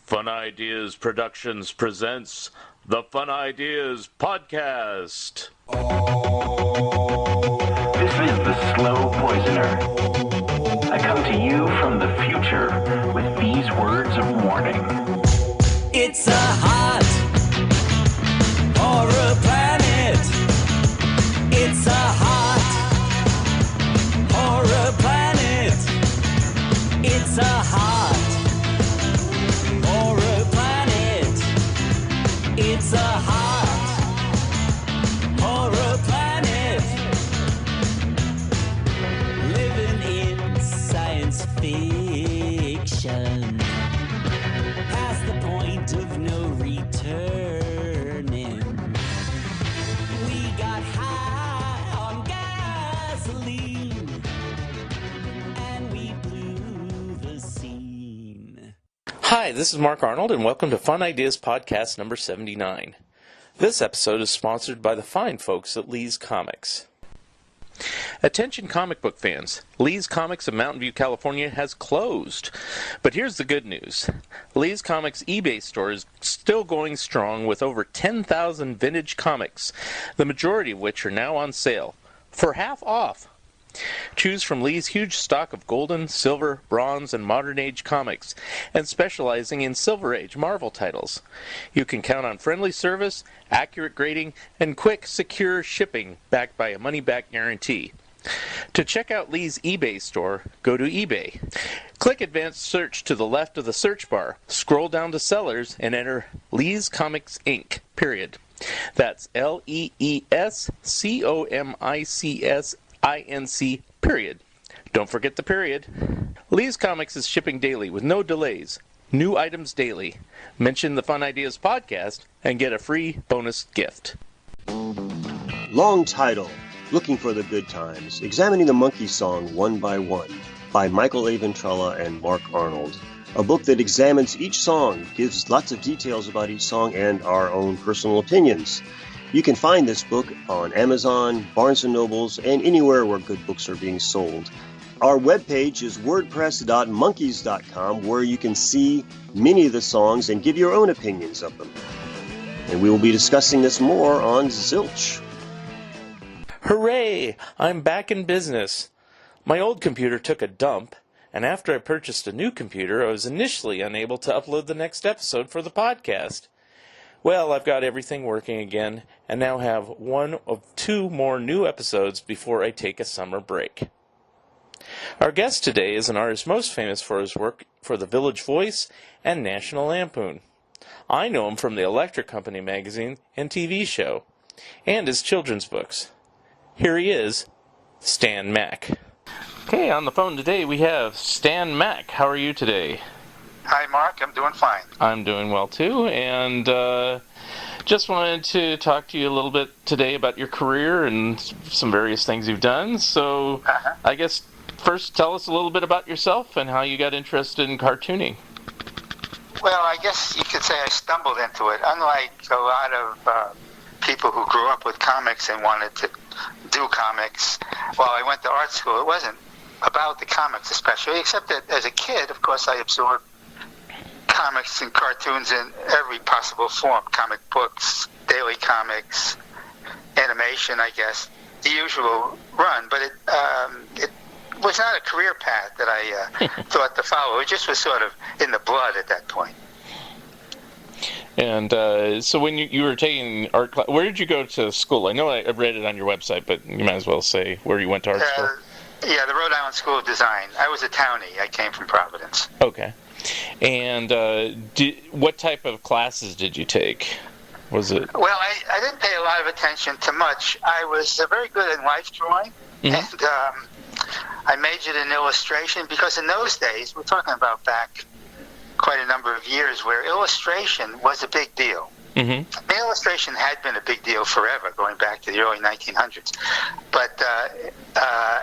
Fun Ideas Productions presents the Fun Ideas Podcast. This is the Slow Poisoner. I come to you from the future with these words of warning. It's a hot horror planet. It's a hot horror planet. It's a hot horror planet. It's a hot horror planet. Living in science fiction. Past the point of no returning. We got high on gasoline. And we blew the scene. Hi, this is Mark Arnold, and welcome to Fun Ideas Podcast number 79. This episode is sponsored by the fine folks at Lee's Comics. Attention comic book fans, Lee's Comics of Mountain View, California has closed. But here's the good news. Lee's Comics eBay store is still going strong with over 10,000 vintage comics, the majority of which are now on sale, for half off. Choose from Lee's huge stock of golden, silver, bronze, and modern age comics, and specializing in Silver Age Marvel titles. You can count on friendly service, accurate grading, and quick, secure shipping backed by a money-back guarantee. To check out Lee's eBay store, go to eBay. Click Advanced Search to the left of the search bar, scroll down to Sellers, and enter Lee's Comics Inc., period. That's LeeScomics Inc., period. Don't forget the period. Lee's Comics is shipping daily with no delays. New items daily. Mention the Fun Ideas Podcast and get a free bonus gift. Long title, Looking for the Good Times, Examining the Monkey Song One by One, by Michael A. Ventrella and Mark Arnold. A book that examines each song, gives lots of details about each song, and our own personal opinions. You can find this book on Amazon, Barnes & Nobles, and anywhere where good books are being sold. Our webpage is wordpress.monkeys.com, where you can see many of the songs and give your own opinions of them. And we will be discussing this more on Zilch. Hooray! I'm back in business. My old computer took a dump, and after I purchased a new computer, I was initially unable to upload the next episode for the podcast. Well, I've got everything working again, and now have one of two more new episodes before I take a summer break. Our guest today is an artist most famous for his work for The Village Voice and National Lampoon. I know him from the Electric Company magazine and TV show, and his children's books. Here he is, Stan Mack. Okay, on the phone today we have Stan Mack. How are you today? Hi, Mark. I'm doing fine. I'm doing well, too, and just wanted to talk to you a little bit today about your career and some various things you've done. So I guess first tell us a little bit about yourself and how you got interested in cartooning. Well, I guess you could say I stumbled into it. Unlike a lot of people who grew up with comics and wanted to do comics, while I went to art school, it wasn't about the comics especially, except that as a kid, of course, I absorbed comics and cartoons in every possible form. Comic books, daily comics, animation, I guess, the usual run. But it was not a career path that I thought to follow. It just was sort of in the blood at that point. And so when you were taking art class, where did you go to school? I know I read it on your website, but you might as well say where you went to art school. Yeah, the Rhode Island School of Design. I was a townie. I came from Providence. Okay. And what type of classes did you take? Was it? Well, I didn't pay a lot of attention to much. I was very good in life drawing, and I majored in illustration because in those days, we're talking about back quite a number of years, where illustration was a big deal. Mm-hmm. Illustration had been a big deal forever, going back to the early 1900s. But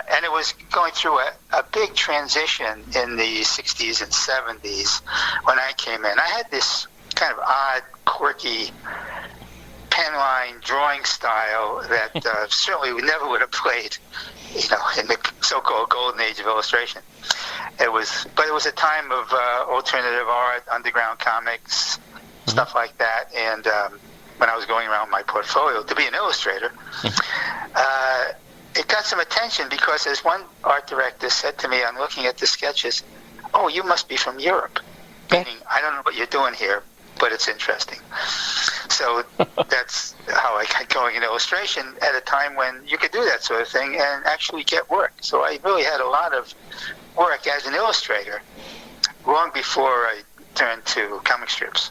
and it was going through a big transition in the 60s and 70s when I came in. I had this kind of odd, quirky penline drawing style that certainly we never would have played, in the so-called golden age of illustration. it was a time of alternative art, underground comics, stuff like that. And when I was going around my portfolio to be an illustrator, it got some attention because, as one art director said to me on looking at the sketches, "Oh, you must be from Europe." Meaning, I don't know what you're doing here, but it's interesting. So that's how I got going in illustration at a time when you could do that sort of thing and actually get work. So I really had a lot of work as an illustrator long before I turned to comic strips.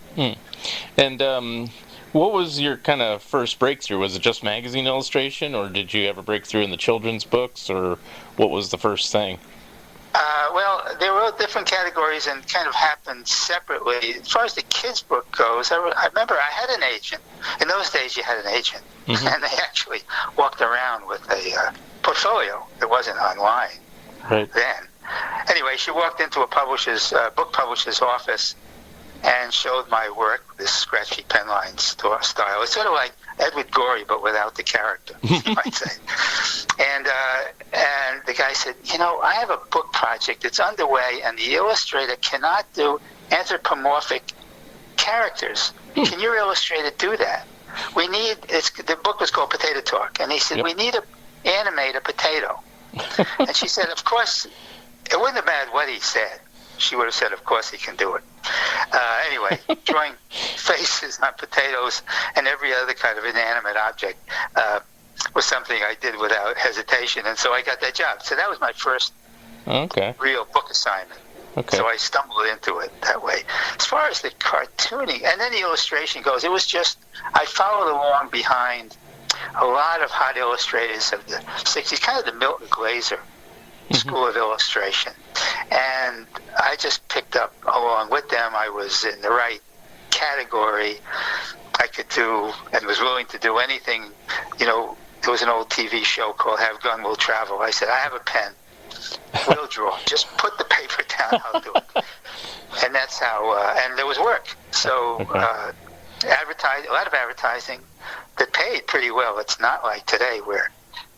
And what was your kind of first breakthrough? Was it just magazine illustration, or did you ever break through in the children's books, or what was the first thing? Well, there were different categories and kind of happened separately. As far as the kids' book goes, I remember I had an agent. In those days, you had an agent, and they actually walked around with a portfolio. It wasn't online then. Anyway, she walked into a book publisher's office and showed my work, this scratchy penline style. It's sort of like Edward Gorey, but without the character, you might say. And the guy said, I have a book project. It's underway, and the illustrator cannot do anthropomorphic characters. Can your illustrator do that? The book was called Potato Talk, and he said, we need to animate a potato. And she said, of course, it wouldn't have mattered what he said. She would have said, of course he can do it. Anyway, drawing faces on potatoes and every other kind of inanimate object was something I did without hesitation, and so I got that job. So that was my first real book assignment. Okay. So I stumbled into it that way. As far as the cartooning, and then the illustration goes, it was just, I followed along behind a lot of hot illustrators of the 60s, kind of the Milton Glaser school of illustration. And I just picked up along with them. I was in the right category. I could do and was willing to do anything. There was an old TV show called Have Gun Will Travel. I said, I have a pen. We'll draw. Just put the paper down. I'll do it. And that's how, and there was work. So a lot of advertising that paid pretty well. It's not like today where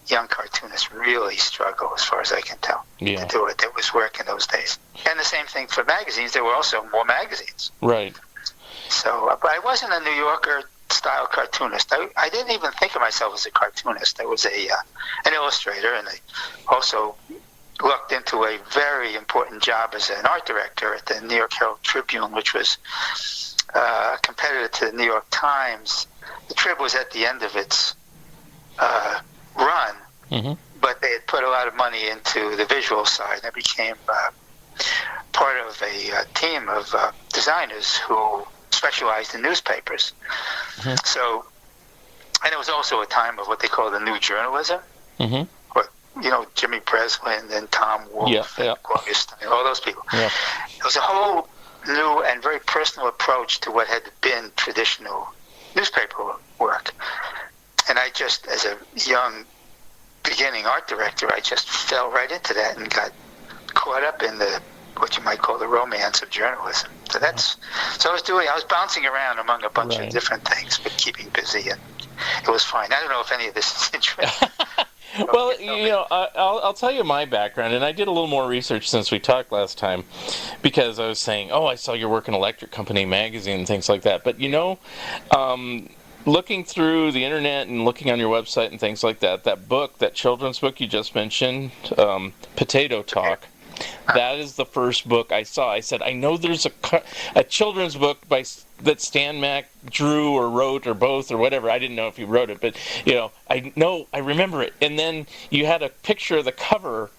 young cartoonists really struggle, as far as I can tell, to do it. There was work in those days. And the same thing for magazines. There were also more magazines. Right. So, but I wasn't a New Yorker-style cartoonist. I didn't even think of myself as a cartoonist. I was an illustrator, and I also lucked into a very important job as an art director at the New York Herald Tribune, which was a competitor to the New York Times. The Trib was at the end of its run, but they had put a lot of money into the visual side. I became part of a team of designers who specialized in newspapers. So, and it was also a time of what they call the new journalism. Jimmy Breslin and Tom Wolfe and Claudia Stein, all those people. It was a whole new and very personal approach to what had been traditional newspaper work. And I just, as a young beginning art director, I just fell right into that and got caught up in what you might call the romance of journalism. So I was bouncing around among a bunch of different things, but keeping busy, and it was fine. I don't know if any of this is interesting. Well, I'll tell you my background, and I did a little more research since we talked last time, because I was saying, I saw your work in Electric Company magazine and things like that. But, looking through the internet and looking on your website and things like that, that children's book you just mentioned, Potato Talk, that is the first book I saw. I said, I know there's a children's book that Stan Mack drew or wrote or both or whatever. I didn't know if he wrote it, but, I remember it. And then you had a picture of the cover,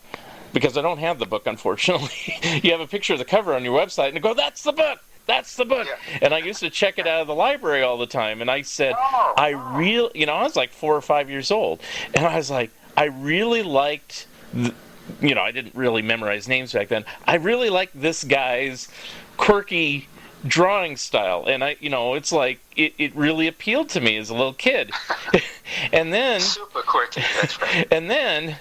because I don't have the book, unfortunately. You have a picture of the cover on your website, and I go, that's the book! That's the book. Yeah. And I used to check it out of the library all the time. And I said, I was like 4 or 5 years old. And I was like, I really liked, I didn't really memorize names back then. I really liked this guy's quirky drawing style. And it's like, it really appealed to me as a little kid. And then... Super quirky, that's right. And then...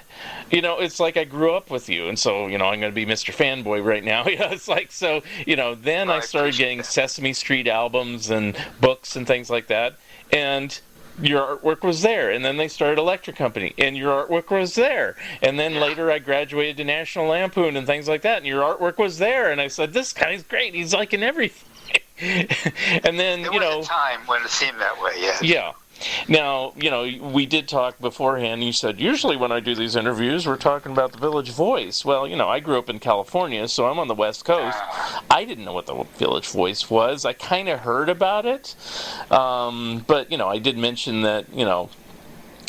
it's like I grew up with you, and so, I'm going to be Mr. Fanboy right now. It's like, so, then I started getting Sesame Street albums and books and things like that, and your artwork was there, and then they started Electric Company, and your artwork was there, and then later I graduated to National Lampoon and things like that, and your artwork was there, and I said, this guy's great, he's like in everything. And then, there was a time when it seemed that way, yes. Yeah. Now, we did talk beforehand. You said, usually when I do these interviews, we're talking about the Village Voice. Well, I grew up in California, so I'm on the West Coast. I didn't know what the Village Voice was. I kind of heard about it. But, I did mention that,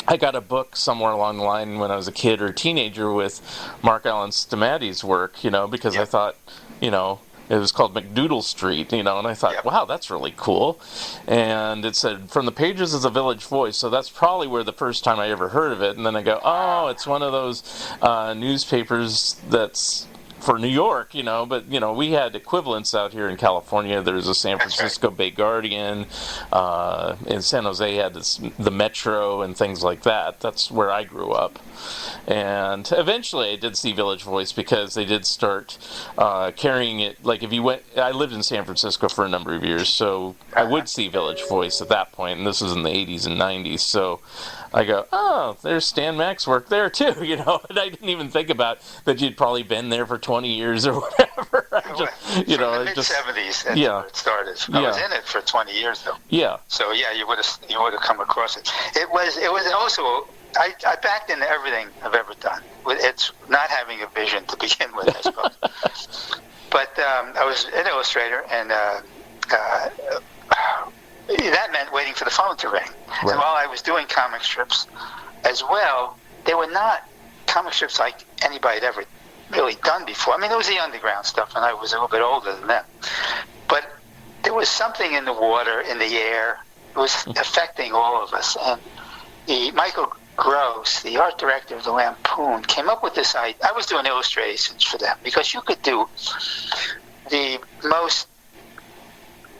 I got a book somewhere along the line when I was a kid or a teenager with Mark Allen Stamati's work, because I thought, it was called McDoodle Street, and I thought, wow, that's really cool. And it said, from the pages of the Village Voice, so that's probably where the first time I ever heard of it. And then I go, oh, it's one of those newspapers that's for New York, but, we had equivalents out here in California. There's a San Francisco Bay Guardian. In San Jose had the Metro and things like that. That's where I grew up. And eventually I did see Village Voice because they did start carrying it. Like if you went, I lived in San Francisco for a number of years, so I would see Village Voice at that point, and this was in the 80s and 90s. So I go, oh, there's Stan Mack's work there too, and I didn't even think about that you'd probably been there for 20 years or whatever. The mid-70s, that's where it started. I was in it for 20 years though. Yeah. So yeah, you would have come across it. It was also. I backed into everything I've ever done. It's not having a vision to begin with, I suppose. But I was an illustrator, and that meant waiting for the phone to ring. Right. And while I was doing comic strips as well, they were not comic strips like anybody had ever really done before. I mean, there was the underground stuff, and I was a little bit older than them. But there was something in the water, in the air. It was affecting all of us. And Michael Gross, the art director of the Lampoon, came up with this idea. I was doing illustrations for them because you could do the most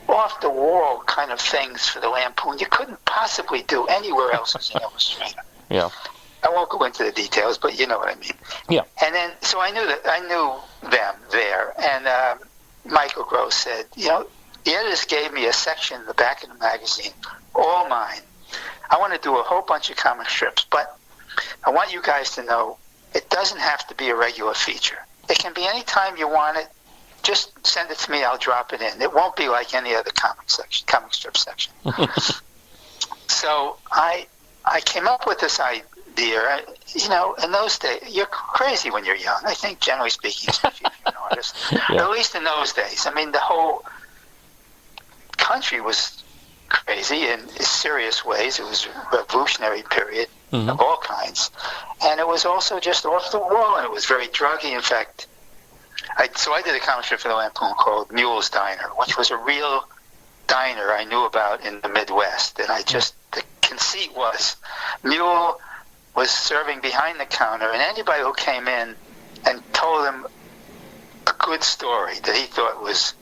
off-the-wall kind of things for the Lampoon you couldn't possibly do anywhere else as an illustrator. Yeah. I won't go into the details, but you know what I mean. Yeah. And then, so I knew them there, and Michael Gross said, the editors gave me a section in the back of the magazine, all mine. I want to do a whole bunch of comic strips, but I want you guys to know it doesn't have to be a regular feature. It can be any time you want it. Just send it to me. I'll drop it in. It won't be like any other comic strip section. So I came up with this idea. In those days, you're crazy when you're young. I think, generally speaking, especially if you're an artist. At least in those days. I mean, the whole country was crazy in serious ways. It was a revolutionary period of all kinds. And it was also just off the wall, and it was very druggy. In fact, I did a comic strip for the Lampoon called Mule's Diner, which was a real diner I knew about in the Midwest. And the conceit was Mule was serving behind the counter, and anybody who came in and told him a good story that he thought was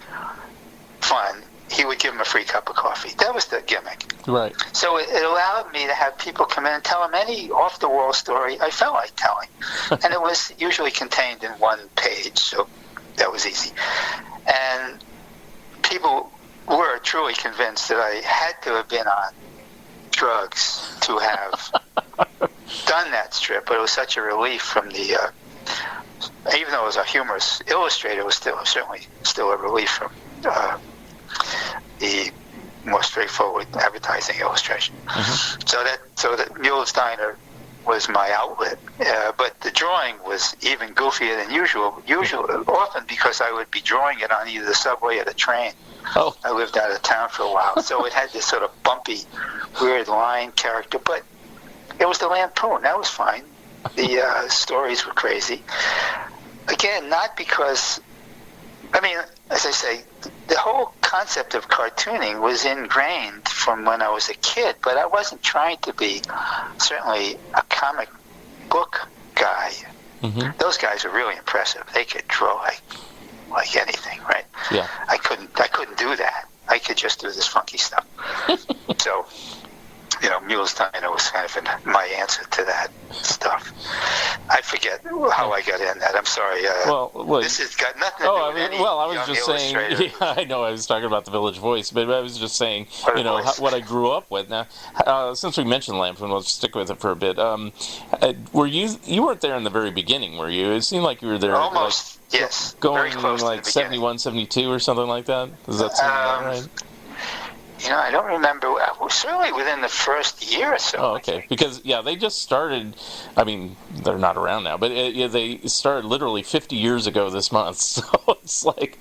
fun, he would give him a free cup of coffee. That was the gimmick. Right. So it allowed me to have people come in and tell them any off-the-wall story I felt like telling. And it was usually contained in one page, so that was easy. And people were truly convinced that I had to have been on drugs to have done that strip, but it was such a relief from the... even though it was a humorous illustrator, it was certainly still a relief from... the more straightforward advertising illustration. So that Mule's Diner was my outlet, but the drawing was even goofier than usual. Often because I would be drawing it on either the subway or the train. Oh. I lived out of town for a while, so it had this sort of bumpy, weird line character. But it was the Lampoon. That was fine. The stories were crazy. Again, not because. I mean, as I say, the whole concept of cartooning was ingrained from when I was a kid, but I wasn't trying to be certainly a comic book guy. Those guys were really impressive. They could draw like anything, right? Yeah. I couldn't do that. I could just do this funky stuff. So Mule's Diner was kind of my answer to that stuff. I forget how I got in that. I'm sorry. This has got nothing to do with any I was young just saying. illustrator. Yeah, I know I was talking about the Village Voice, but I was just saying, what I grew up with. Now, since we mentioned Lampoon, let's stick with it for a bit. Were you weren't there in the very beginning, were you? It seemed like you were there. Almost, yes. Going very close like to the beginning. 71, 72 or something like that. Does that sound right? I don't remember. Certainly within the first year or so. Oh, okay. Because, they just started, I mean, they're not around now, but they started literally 50 years ago this month. So it's like...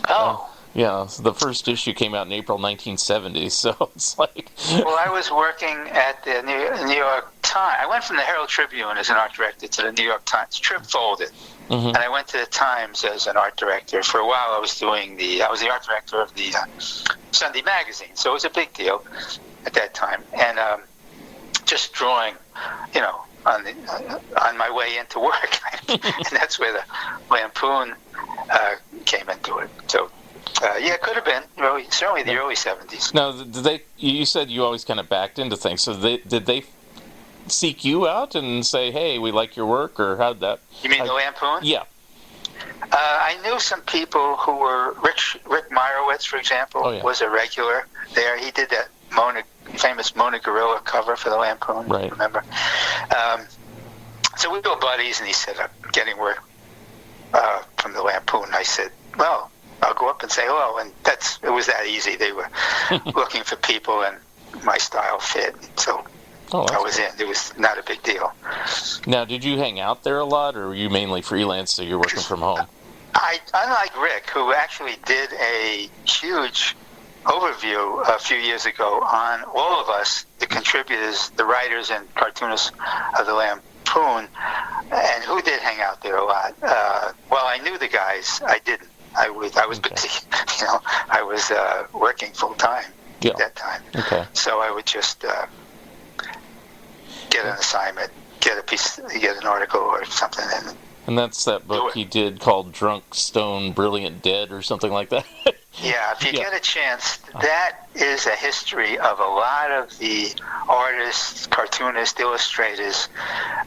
Oh. So the first issue came out in April 1970, so it's like... Well, I was working at the New York Times. I went from the Herald Tribune as an art director to the New York Times. Trip folded. Mm-hmm. And I went to the Times as an art director. For a while, I was the art director of the Sunday magazine, so it was a big deal at that time. And just drawing, on my way into work, and that's where the Lampoon came into it. So, it could have been certainly the early 70s. Now, you said you always kind of backed into things. So did they seek you out and say, "Hey, we like your work," or how'd that? You mean the Lampoon? Yeah. I knew some people who were Rick Meyerowitz, for example, was a regular there. He did that famous Mona Gorilla cover for the Lampoon. Right. Remember? So we were buddies, and he said, "I'm getting work from the Lampoon." I said, "Well, I'll go up and say hello," and it was that easy. They were looking for people, and my style fit, so I was in. It was not a big deal. Now, did you hang out there a lot, or were you mainly freelance, so you're working from home? Unlike Rick, who actually did a huge overview a few years ago on all of us, the contributors, the writers and cartoonists of the Lampoon, and who did hang out there a lot. Well, I knew the guys. I didn't. I was busy. I was working full time at that time. Okay. So I would just get an assignment, get an article or something, and that's that book he did called Drunk, Stone, Brilliant, Dead, or something like that. Yeah, if you get a chance, that is a history of a lot of the artists, cartoonists, illustrators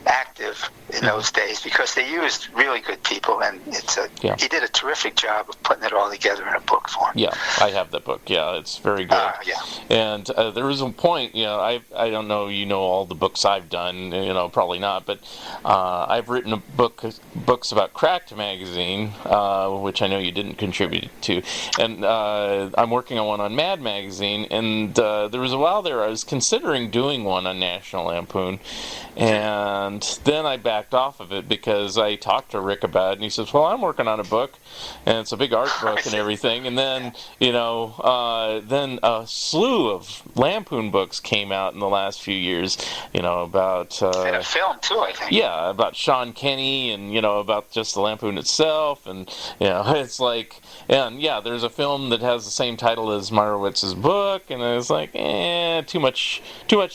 active in those days, because they used really good people, and he did a terrific job of putting it all together in a book form. Yeah, I have that book. Yeah, it's very good. And there was a point, I don't know, all the books I've done, probably not, but I've written books about Cracked magazine, which I know you didn't contribute to, and I'm working on one on Mad magazine, and there was a while there I was considering doing one on National Lampoon, and then I backed off of it because I talked to Rick about it, and he says, "Well, I'm working on a book, and it's a big art book and everything." And then, then a slew of Lampoon books came out in the last few years, about... and a film, too, I think. Yeah, about Sean Kenny and, about just the Lampoon itself, and, it's like... And, there's a film that has the same title as Meyerowitz's book, and it's like, too much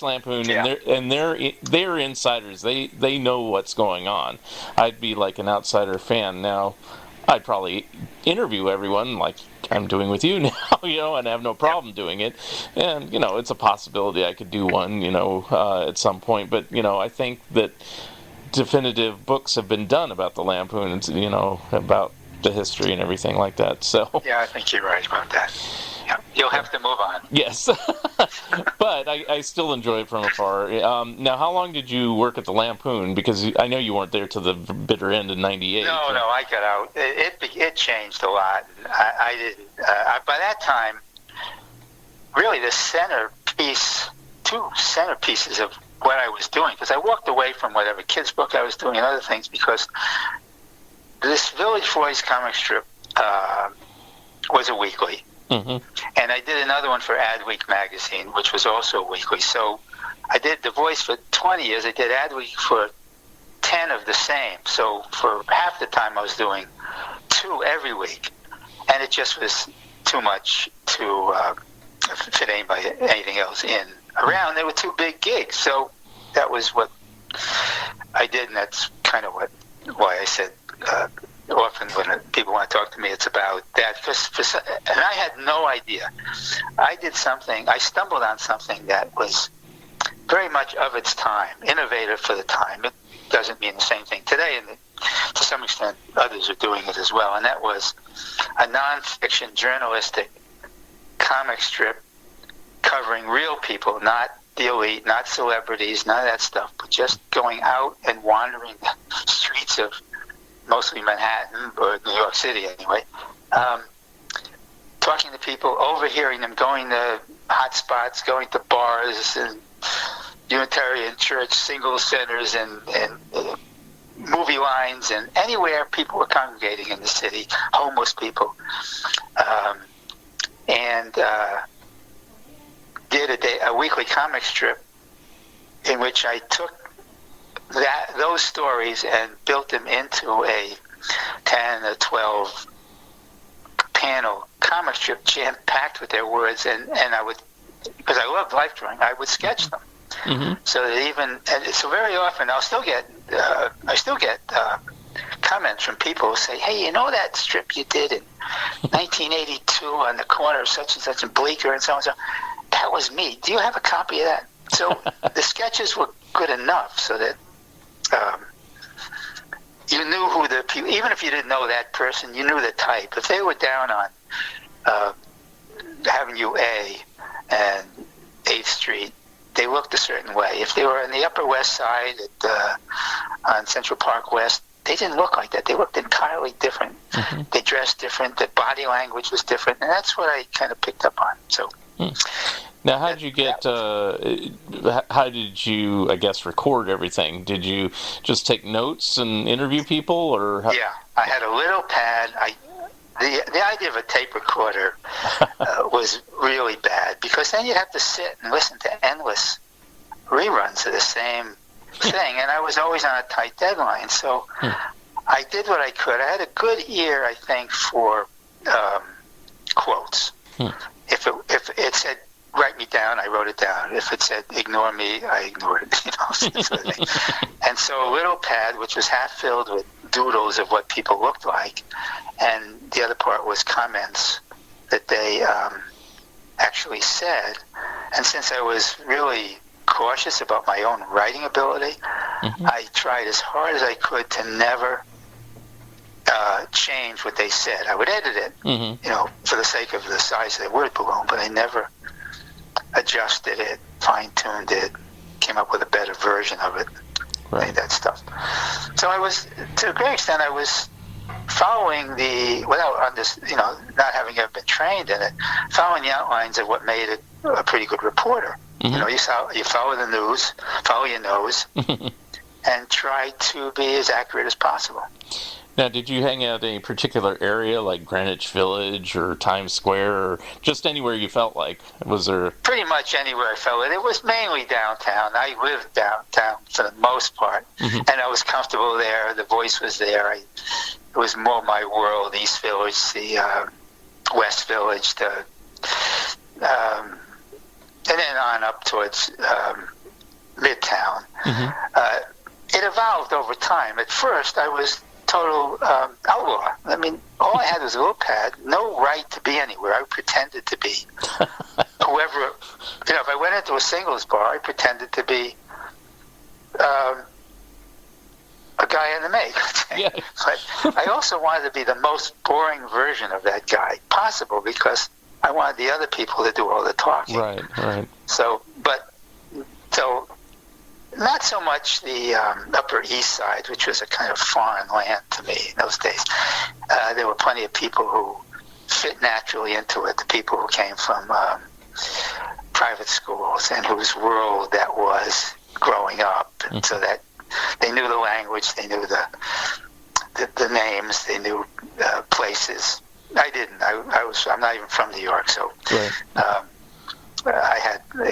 Lampoon, and they're insiders. They know what's going on. I'd be like an outsider fan. Now, I'd probably interview everyone like I'm doing with you now, and I have no problem doing it. And, it's a possibility I could do one, at some point. But, I think that definitive books have been done about the Lampoon, about the history and everything like that. So yeah, I think you're right about that. Yeah, you'll have to move on. Yes, but I still enjoy it from afar. Now, how long did you work at the Lampoon? Because I know you weren't there to the bitter end in '98. No, I got out. It changed a lot. I didn't. By that time, really, two centerpieces of what I was doing, because I walked away from whatever kids' book I was doing and other things, because this Village Voice comic strip was a weekly. Mm-hmm. And I did another one for Adweek magazine, which was also weekly. So I did The Voice for 20 years. I did Adweek for 10 of the same. So for half the time I was doing 2 every week. And it just was too much to fit anything else in around. There were 2 big gigs. So that was what I did, and that's kind of why I said often when people want to talk to me, it's about that. And I had no idea. I stumbled on something that was very much of its time, innovative for the time. It doesn't mean the same thing today, and to some extent others are doing it as well, and that was a nonfiction journalistic comic strip covering real people, not the elite, not celebrities, none of that stuff, but just going out and wandering the streets of mostly Manhattan, or New York City anyway, talking to people, overhearing them, going to hot spots, going to bars and Unitarian church single centers and movie lines, and anywhere people were congregating in the city, homeless people, and did a weekly comic strip in which I took those stories and built them into a 10 or 12 panel comic strip jam-packed with their words, and I would, because I loved life drawing, I would sketch them. Mm-hmm. So very often I still get comments from people who say, "Hey, you know that strip you did in 1982 on the corner of such and such and Bleecker and so and so? That was me. Do you have a copy of that?" So the sketches were good enough so that you knew who the people, even if you didn't know that person, you knew the type. If they were down on Avenue A and 8th Street, they looked a certain way. If they were on the Upper West Side on Central Park West, they didn't look like that. They looked entirely different. Mm-hmm. They dressed different. The body language was different, and that's what I kind of picked up on. So, now, how did you get? How did you, I guess, record everything? Did you just take notes and interview people, or? Yeah, I had a little pad. The idea of a tape recorder was really bad, because then you'd have to sit and listen to endless reruns of the same thing, and I was always on a tight deadline. So I did what I could. I had a good ear, I think, for quotes. If it said "write me down," I wrote it down. If it said "ignore me," I ignored it. Sort of thing. And so a little pad, which was half filled with doodles of what people looked like, and the other part was comments that they actually said. And since I was really cautious about my own writing ability, I tried as hard as I could to never change what they said. I would edit it, for the sake of the size of the word balloon, but I never adjusted it, fine-tuned it, came up with a better version of it, right. That stuff. So I was, to a great extent, I was following not having ever been trained in it, following the outlines of what made it a pretty good reporter. You follow the news, follow your nose, and try to be as accurate as possible. Now, did you hang out in a particular area, like Greenwich Village or Times Square, or just anywhere you felt like? Was there? Pretty much anywhere I felt it. It was mainly downtown. I lived downtown for the most part, and I was comfortable there. The voice was there. It was more my world. East Village, the West Village, and then on up towards Midtown. It evolved over time. At first, I was total outlaw. I mean, all I had was a little pad, no right to be anywhere. I pretended to be whoever. If I went into a singles bar, I pretended to be a guy in the make. Yeah. But I also wanted to be the most boring version of that guy possible, because I wanted the other people to do all the talking. Right. So not so much the Upper East Side, which was a kind of foreign land to me in those days. There were plenty of people who fit naturally into it, the people who came from private schools and whose world that was growing up, and so that they knew the language, they knew the names, they knew places. I didn't. I'm not even from New York, so it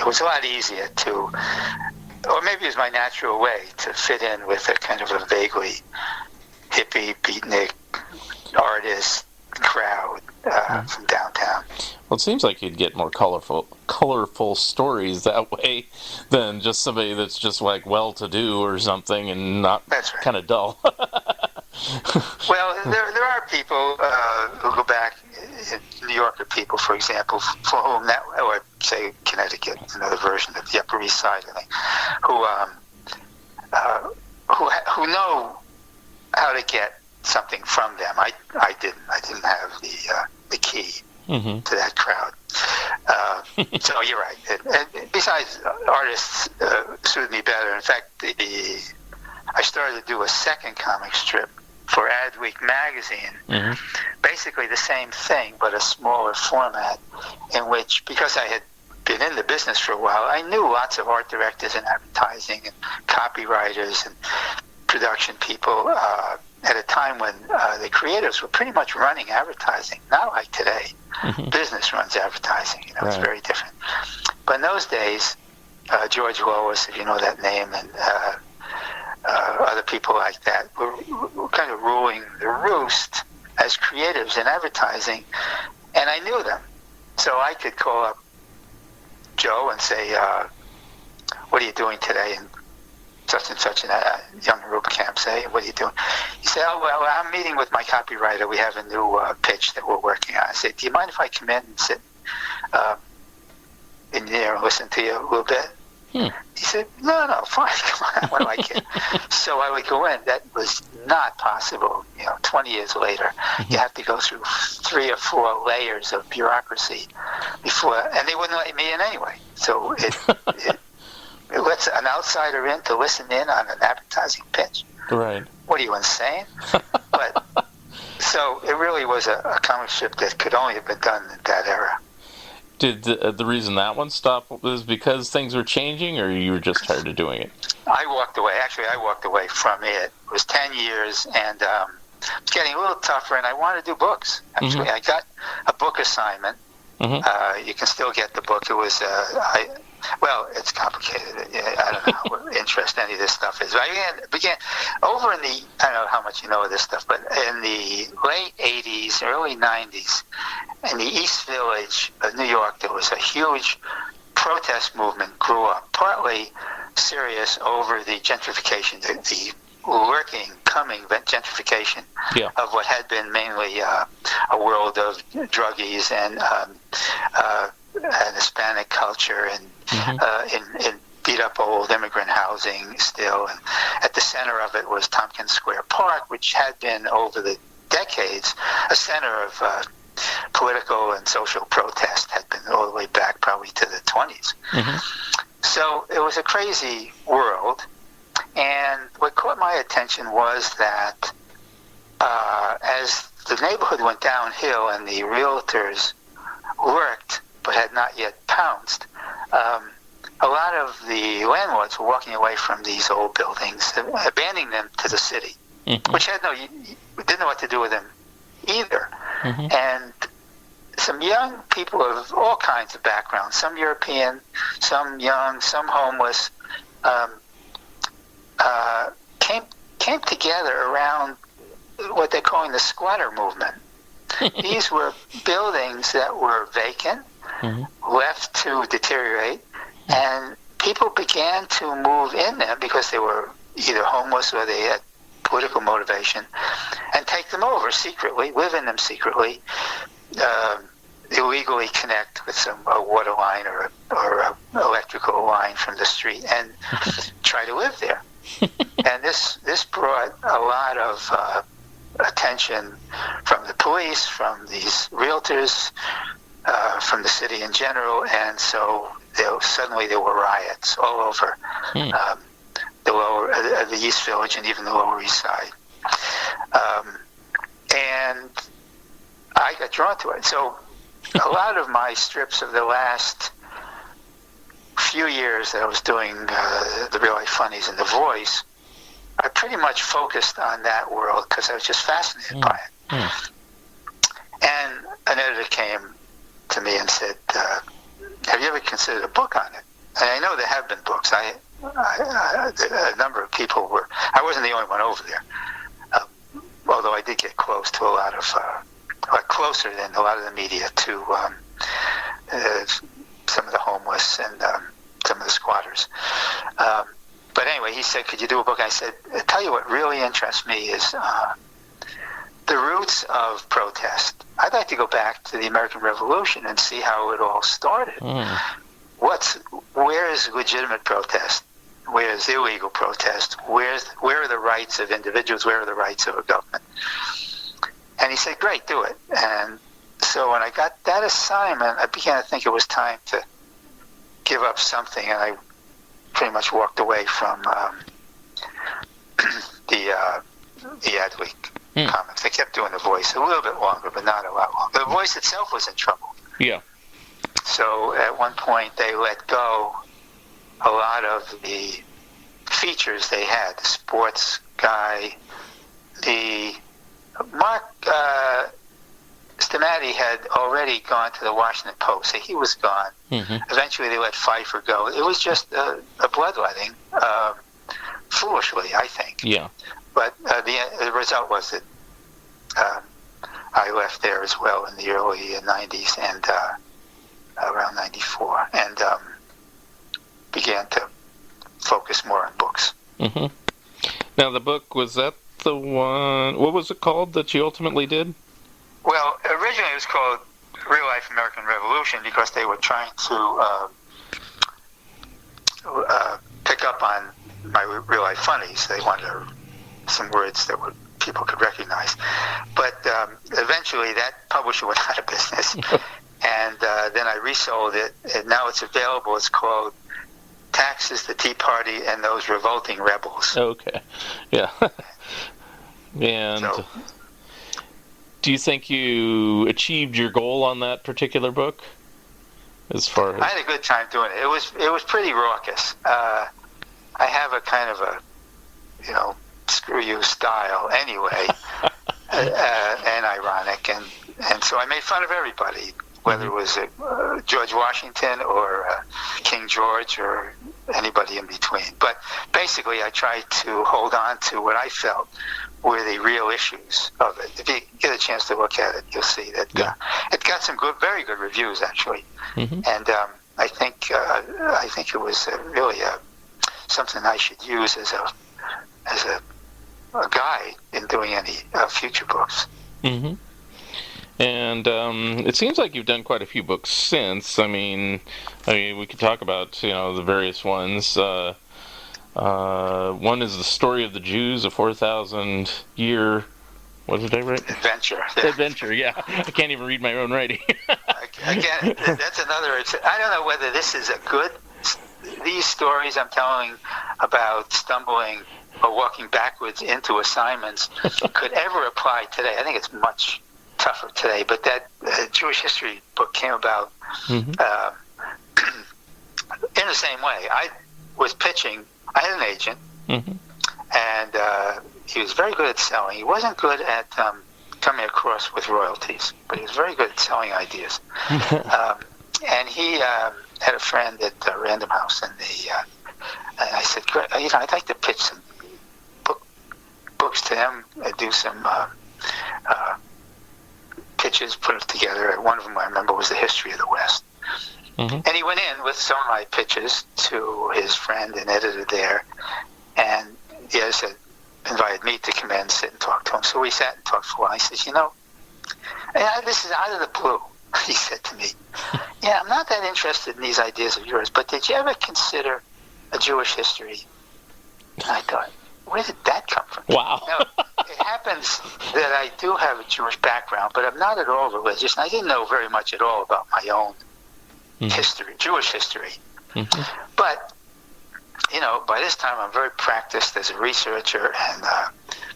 was a lot easier to. Or maybe it was my natural way to fit in with a kind of a vaguely hippie, beatnik, artist crowd from downtown. Well, it seems like you'd get more colorful stories that way than just somebody that's just like well-to-do or something and not kind of dull. Well, there are people who go back, New Yorker people, for example, for whom or say, Connecticut, another version of the Upper East Side, I think, who know how to get something from them. I didn't. I didn't have the key to that crowd. So you're right. And besides, artists suited me better. In fact, I started to do a second comic strip for Adweek magazine, basically the same thing, but a smaller format, in which, because I had been in the business for a while, I knew lots of art directors and advertising and copywriters and production people at a time when the creatives were pretty much running advertising, not like today. Business runs advertising, it's very different. But in those days, George Lois, if you know that name, and other people like that were kind of ruling the roost as creatives in advertising, and I knew them. So I could call up Joe and say, what are you doing today? And such and young Rube camp say, what are you doing? He said, oh, well, I'm meeting with my copywriter. We have a new pitch that we're working on. I said, do you mind if I come in and sit in there and listen to you a little bit? He said, no, fine, come on, what do I get? So I would go in. That was not possible. 20 years later, you have to go through 3 or 4 layers of bureaucracy before, and they wouldn't let me in anyway. So it lets an outsider in to listen in on an advertising pitch. Right. What are you, insane? But so it really was a comic strip that could only have been done in that era. Did the reason that one stopped was because things were changing, or you were just tired of doing it? I walked away. Actually, I walked away from it. It was 10 years, and it's getting a little tougher, and I wanted to do books. Actually, I got a book assignment. You can still get the book. It was, well, it's complicated. I don't know what interest any of this stuff is. But I began over in the, I don't know how much you know of this stuff, but in the late 80s, early 90s, in the East Village of New York, there was a huge protest movement grew up, partly serious over the gentrification, the lurking, coming gentrification of what had been mainly a world of druggies and Hispanic culture and in beat-up old immigrant housing still. And at the center of it was Tompkins Square Park, which had been, over the decades, a center of political and social protest, had been all the way back probably to the 20s. So it was a crazy world. And what caught my attention was that as the neighborhood went downhill and the realtors worked but had not yet pounced, a lot of the landlords were walking away from these old buildings, abandoning them to the city, which had didn't know what to do with them either. And some young people of all kinds of backgrounds, some European, some young, some homeless, came together around what they're calling the squatter movement. These were buildings that were vacant, left to deteriorate, and people began to move in them because they were either homeless or they had political motivation, and take them over secretly, live in them secretly, illegally connect with a water line or a electrical line from the street, and try to live there. And this brought a lot of attention from the police, from these realtors, from the city in general, and so suddenly there were riots all over the East Village and even the Lower East Side. And I got drawn to it. So a lot of my strips of the last few years that I was doing the Real Life Funnies and The Voice, I pretty much focused on that world because I was just fascinated by it. And an editor came to me and said, have you ever considered a book on it? And I know there have been books. A number of people were. I wasn't the only one over there, although I did get close to a lot of, closer than a lot of the media to some of the homeless and some of the squatters. But anyway, he said, could you do a book? I said, I tell you what really interests me is the roots of protest. I'd like to go back to the American Revolution and see how it all started. Where is legitimate protest? Where is illegal protest? Where are the rights of individuals? Where are the rights of a government? And he said, great, do it. And so when I got that assignment, I began to think it was time to give up something, and I pretty much walked away from the Adweek comics. I kept doing the voice a little bit longer, but not a lot longer. The voice itself was in trouble. Yeah. So at one point, they let go a lot of the features they had. The sports guy, Mark Stamati had already gone to the Washington Post, so he was gone. Eventually, they let Pfeiffer go. It was just a bloodletting, foolishly, I think. Yeah. But the result was that I left there as well in the early 90s and around 94, and began to focus more on books. Now, the book, was that the one, what was it called that you ultimately did? Well, originally it was called Real Life American Revolution because they were trying to pick up on my real life funnies. They wanted some words that people could recognize. But eventually that publisher went out of business. And then I resold it, and now it's available. It's called Taxes, the Tea Party, and Those Revolting Rebels. Okay. Yeah. And So, do you think you achieved your goal on that particular book? As far as I had a good time doing it. It was pretty raucous. I have a kind of a, screw you style anyway, and ironic, and so I made fun of everybody, whether it was George Washington or King George or anybody in between. But basically, I tried to hold on to what I felt were the real issues of it. If you get a chance to look at it, you'll see that it got some very good reviews, actually. And I think it was really something I should use as a guide in doing any future books. And it seems like you've done quite a few books since. I mean, we could talk about the various ones. One is The Story of the Jews, a 4,000-year. What did I write? Adventure. Adventure. Yeah. I can't even read my own writing. Again, that's another. I don't know whether this is a good. These stories I'm telling about stumbling or walking backwards into assignments could ever apply today. I think it's much tougher today. But that Jewish history book came about in the same way. I was pitching. I had an agent, and he was very good at selling. He wasn't good at coming across with royalties, but he was very good at selling ideas. And he had a friend at Random House, and I said, I'd like to pitch some books to him, do some pitches, put it together. One of them I remember was The History of the West. And he went in with some of my pitches to his friend and editor there, and he invited me to come in and sit and talk to him. So we sat and talked for a while. He says, this is out of the blue, he said to me. I'm not that interested in these ideas of yours, but did you ever consider a Jewish history? And I thought, where did that come from? Wow. Now, it happens that I do have a Jewish background, but I'm not at all religious, and I didn't know very much at all about my own history, Jewish history. But, by this time I'm very practiced as a researcher and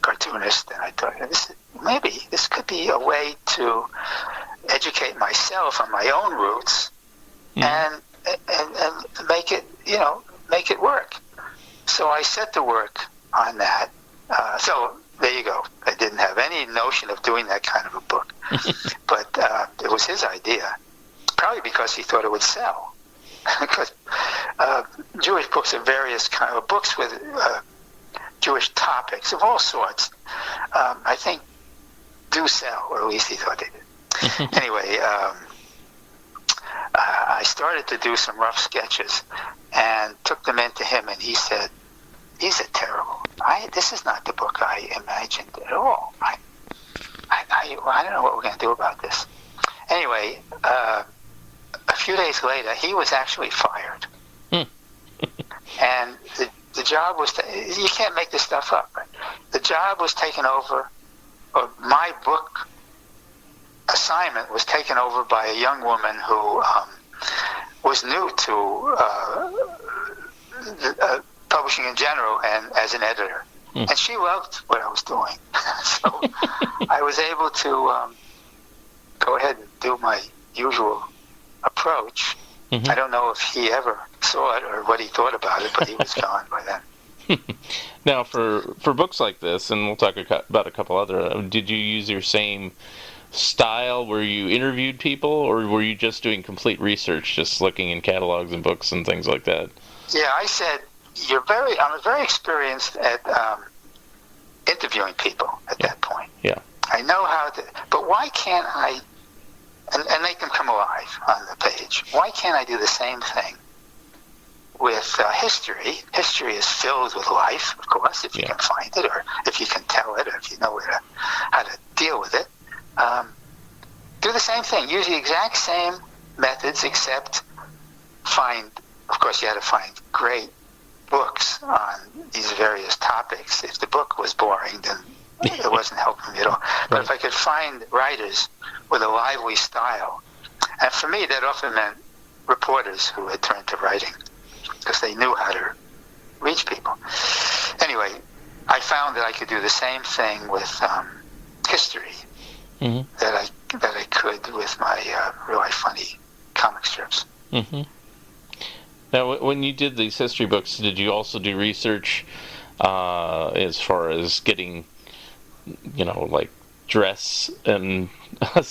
cartoonist, and I thought, maybe this could be a way to educate myself on my own roots and make it work. So I set to work on that. So there you go. I didn't have any notion of doing that kind of a book, but it was his idea. Probably because he thought it would sell. Because Jewish books are various kind of books with Jewish topics of all sorts, I think, do sell, or at least he thought they did. Anyway, I started to do some rough sketches and took them into him, and he said, "These are terrible. This is not the book I imagined at all." I don't know what we're going to do about this. Anyway, a few days later, he was actually fired. And the job was, you can't make this stuff up, right? The job was taken over, or my book assignment was taken over by a young woman who was new to publishing in general and as an editor. And she loved what I was doing. So I was able to go ahead and do my usual approach. I don't know if he ever saw it or what he thought about it, but he was gone by then. Now, for books like this, and we'll talk about a couple other, did you use your same style where you interviewed people, or were you just doing complete research, just looking in catalogs and books and things like that? Yeah, I said, I'm very experienced at interviewing people at that point. Yeah. I know how to, but why can't I, and make them come alive on the page, why can't I do the same thing with history? History is filled with life, of course, if you can find it, or if you can tell it, or if you know how to deal with it. Do the same thing. Use the exact same methods, except of course, you had to find great books on these various topics. If the book was boring, then it wasn't helping me at all. But if I could find writers with a lively style, and for me, that often meant reporters who had turned to writing because they knew how to reach people. Anyway, I found that I could do the same thing with history that I could with my really funny comic strips. Now, when you did these history books, did you also do research as far as getting, like dress and, Yeah,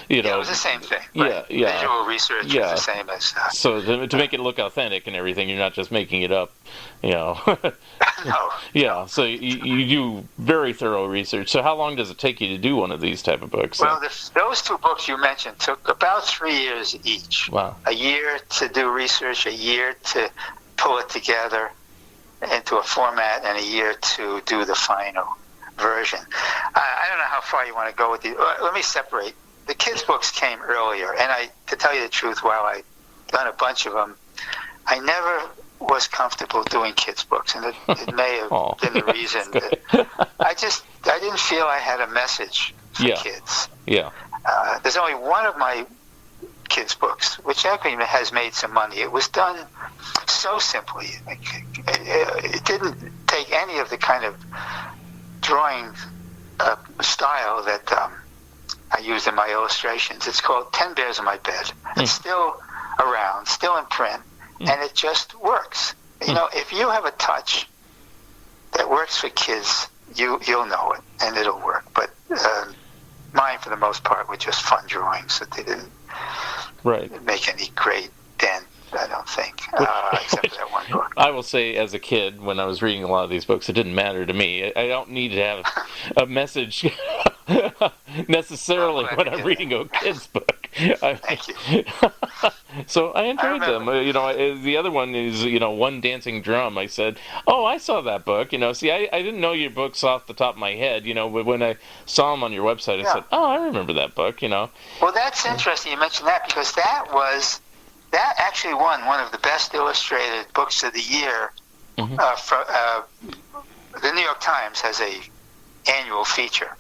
it was the same thing. Right? Yeah. Visual research was the same as... so to make it look authentic and everything, you're not just making it up, No. Yeah, so you do very thorough research. So how long does it take you to do one of these type of books? Well, those two books you mentioned took about 3 years each. Wow. A year to do research, a year to pull it together into a format, and a year to do the final version. I don't know how far you want to go with these. Let me separate. The kids' books came earlier, and to tell you the truth, while I've done a bunch of them, I never was comfortable doing kids' books, and it may have been the reason that I didn't feel I had a message for kids. Yeah. There's only one of my kids' books, which actually has made some money. It was done so simply. It didn't take any of the kind of drawing style that I use in my illustrations. It's called 10 Bears in My Bed. It's still around, still in print, and it just works. If you have a touch that works for kids, you'll know it, and it'll work. But mine, for the most part, were just fun drawings that they didn't make any great dent, I don't think, except for that one book. I will say, as a kid, when I was reading a lot of these books, it didn't matter to me. I don't need to have a message necessarily when I'm reading a kid's book. Thank you. So I enjoyed them. The other one is, One Dancing Drum. I said, oh, I saw that book. See, I didn't know your books off the top of my head. But when I saw them on your website, I said, oh, I remember that book. Well, that's interesting you mentioned that, because that actually won one of the best illustrated books of the year. The New York Times has a annual feature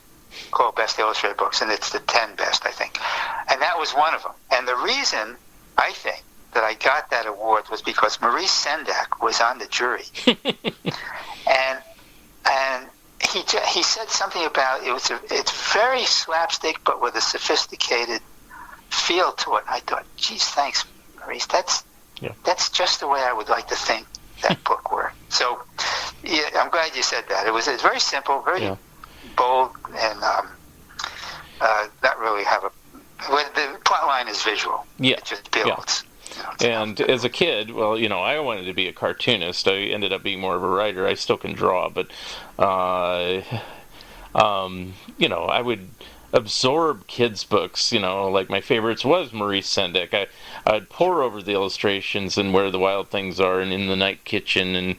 called Best Illustrated Books, and it's the 10 best, I think. And that was one of them. And the reason, I think, that I got that award was because Maurice Sendak was on the jury. and he said something about it's very slapstick, but with a sophisticated feel to it. I thought, geez, thanks, Maurice. That's just the way I would like to think that book worked. So, yeah, I'm glad you said that. It's very simple, very bold, and not really have the plot line is visual. Yeah. It just builds. And as a kid, well, I wanted to be a cartoonist. I ended up being more of a writer. I still can draw, but I would absorb kids' books. Like my favorites was Maurice Sendak. I'd pore over the illustrations and Where the Wild Things Are and In the Night Kitchen and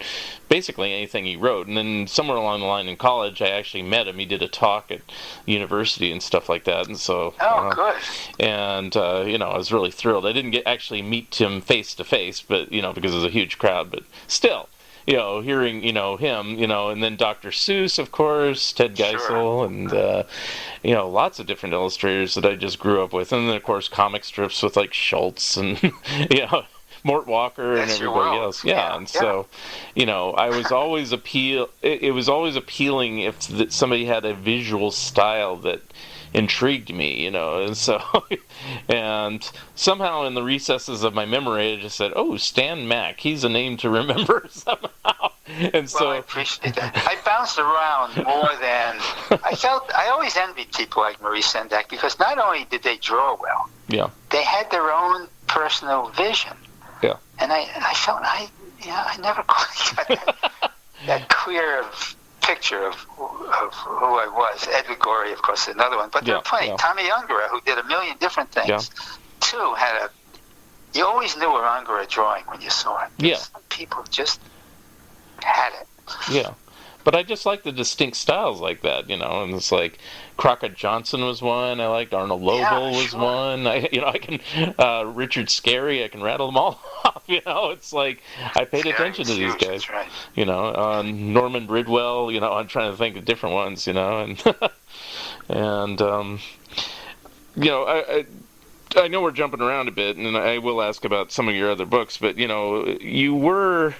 basically anything he wrote. And then somewhere along the line in college, I actually met him. He did a talk at university and stuff like that. And so, good. And I was really thrilled. I didn't actually meet him face to face, but because it was a huge crowd. But still, hearing him, and then Dr. Seuss, of course, Ted Geisel, and lots of different illustrators that I just grew up with, and then of course comic strips with like Schultz and Mort Walker and everybody else. So, I was always it was always appealing if somebody had a visual style that intrigued me, and so, and somehow in the recesses of my memory, I just said, "Oh, Stan Mack, he's a name to remember somehow." And so, I appreciate that. I bounced around more than I always envied people like Maurice Sendak because not only did they draw well, they had their own personal vision. Yeah, and I felt I never quite got that clear picture of who I was. Edward Gorey, of course, is another one. But there are plenty. Tommy Ungerer, who did a million different things, too, you always knew an Ungerer drawing when you saw it. Some people just had it. Yeah. But I just like the distinct styles like that, and it's like Crockett Johnson was one. I liked Arnold Lobel was one. I can Richard Scarry. I can rattle them all off. It's like I paid attention to these guys. Right. Norman Bridwell. I'm trying to think of different ones. And and I know we're jumping around a bit, and I will ask about some of your other books, but, you were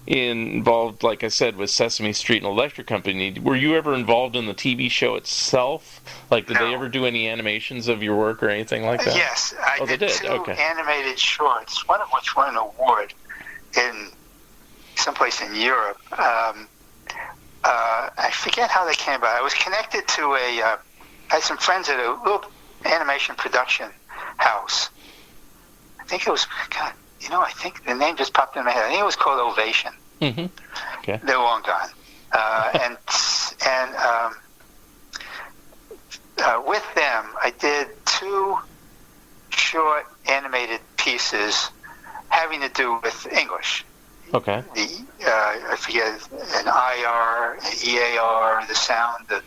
involved, like I said, with Sesame Street and Electric Company. Were you ever involved in the TV show itself? Like, did they ever do any animations of your work or anything like that? Yes, I did two animated shorts, one of which won an award in someplace in Europe. I forget how they came about. I was connected to I had some friends at a little animation production house. I think it was, I think the name just popped in my head. I think it was called Ovation. Mm-hmm. Okay. They're long gone. And with them, I did two short animated pieces having to do with English. Okay. I forget, an IR, an EAR, the sound, the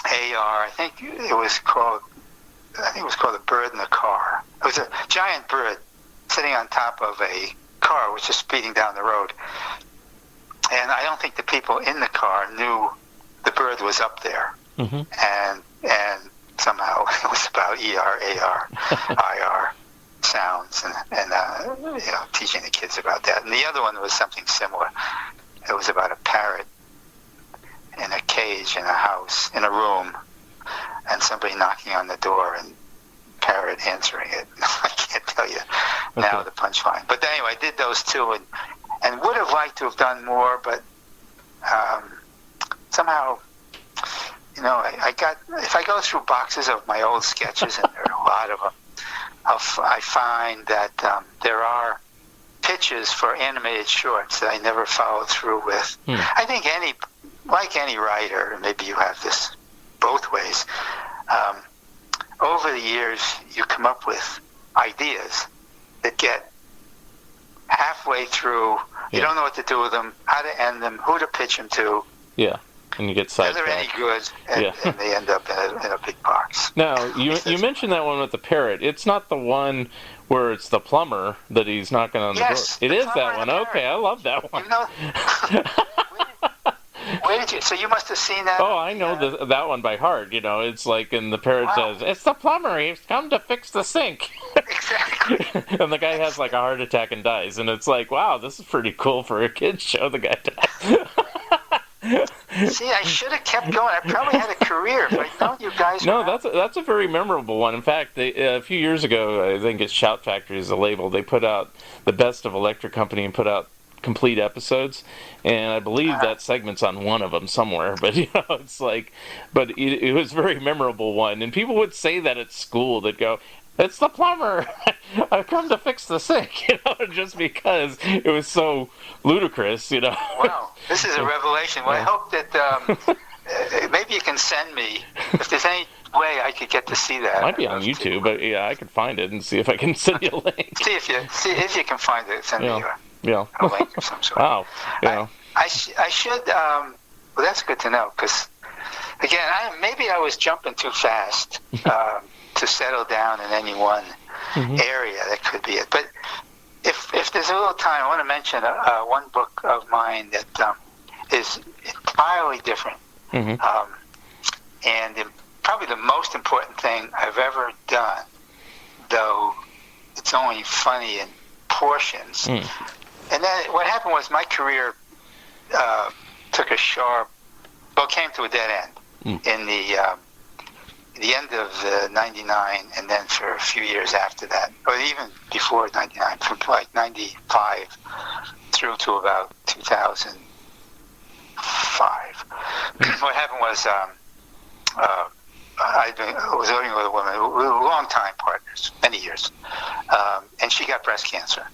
AR. I think it was called a bird in the car. It was a giant bird sitting on top of a car which was speeding down the road. And I don't think the people in the car knew the bird was up there. Mm-hmm. And somehow it was about ER, AR, IR sounds and teaching the kids about that. And the other one was something similar. It was about a parrot in a cage in a house, in a room, and somebody knocking on the door and parrot answering it. I can't tell you now the punchline. But anyway, I did those two and would have liked to have done more, but somehow, if I go through boxes of my old sketches, and there are a lot of them, I find that there are pitches for animated shorts that I never followed through with. I think like any writer, maybe you have this both ways, over the years you come up with ideas that get halfway through, you don't know what to do with them, how to end them, who to pitch them to. Yeah, and you get sidetracked. They're any good, and they end up in a big box. Now, you mentioned that one with the parrot. It's not the one where it's the plumber that he's knocking on the door. It is that one. Okay, I love that one. Where did you? So you must have seen that. Oh, I know that one by heart. It's like, and the parrot says, "It's the plumber. He's come to fix the sink." Exactly. And the guy has like a heart attack and dies, and it's like, wow, this is pretty cool for a kid's show. The guy dies. See, I should have kept going. I probably had a career if I'd known you guys. No, that's a very memorable one. In fact, a few years ago, I think it's Shout Factory is the label. They put out the Best of Electric Company and put out complete episodes, and I believe that segment's on one of them somewhere, but it's like, but it was a very memorable one, and people would say that at school. They'd go, "It's the plumber. I've come to fix the sink," just because it was so ludicrous, Wow, this is a revelation. Well, I hope that maybe you can send me, if there's any way I could get to see that. It might be on YouTube, but yeah, I could find it and see if I can send you a link. see if you can find it. Send me a link of some sort. Wow. Yeah. I should. Well, that's good to know, because again, maybe I was jumping too fast to settle down in any one area. That could be it. But if there's a little time, I want to mention one book of mine that is entirely different, and probably the most important thing I've ever done, though it's only funny in portions. And then what happened was my career took a came to a dead end in the end of '99, and then for a few years after that, or even before '99, from like '95 through to about 2005. What happened was I was living with a woman, we were long-time partners, many years, and she got breast cancer.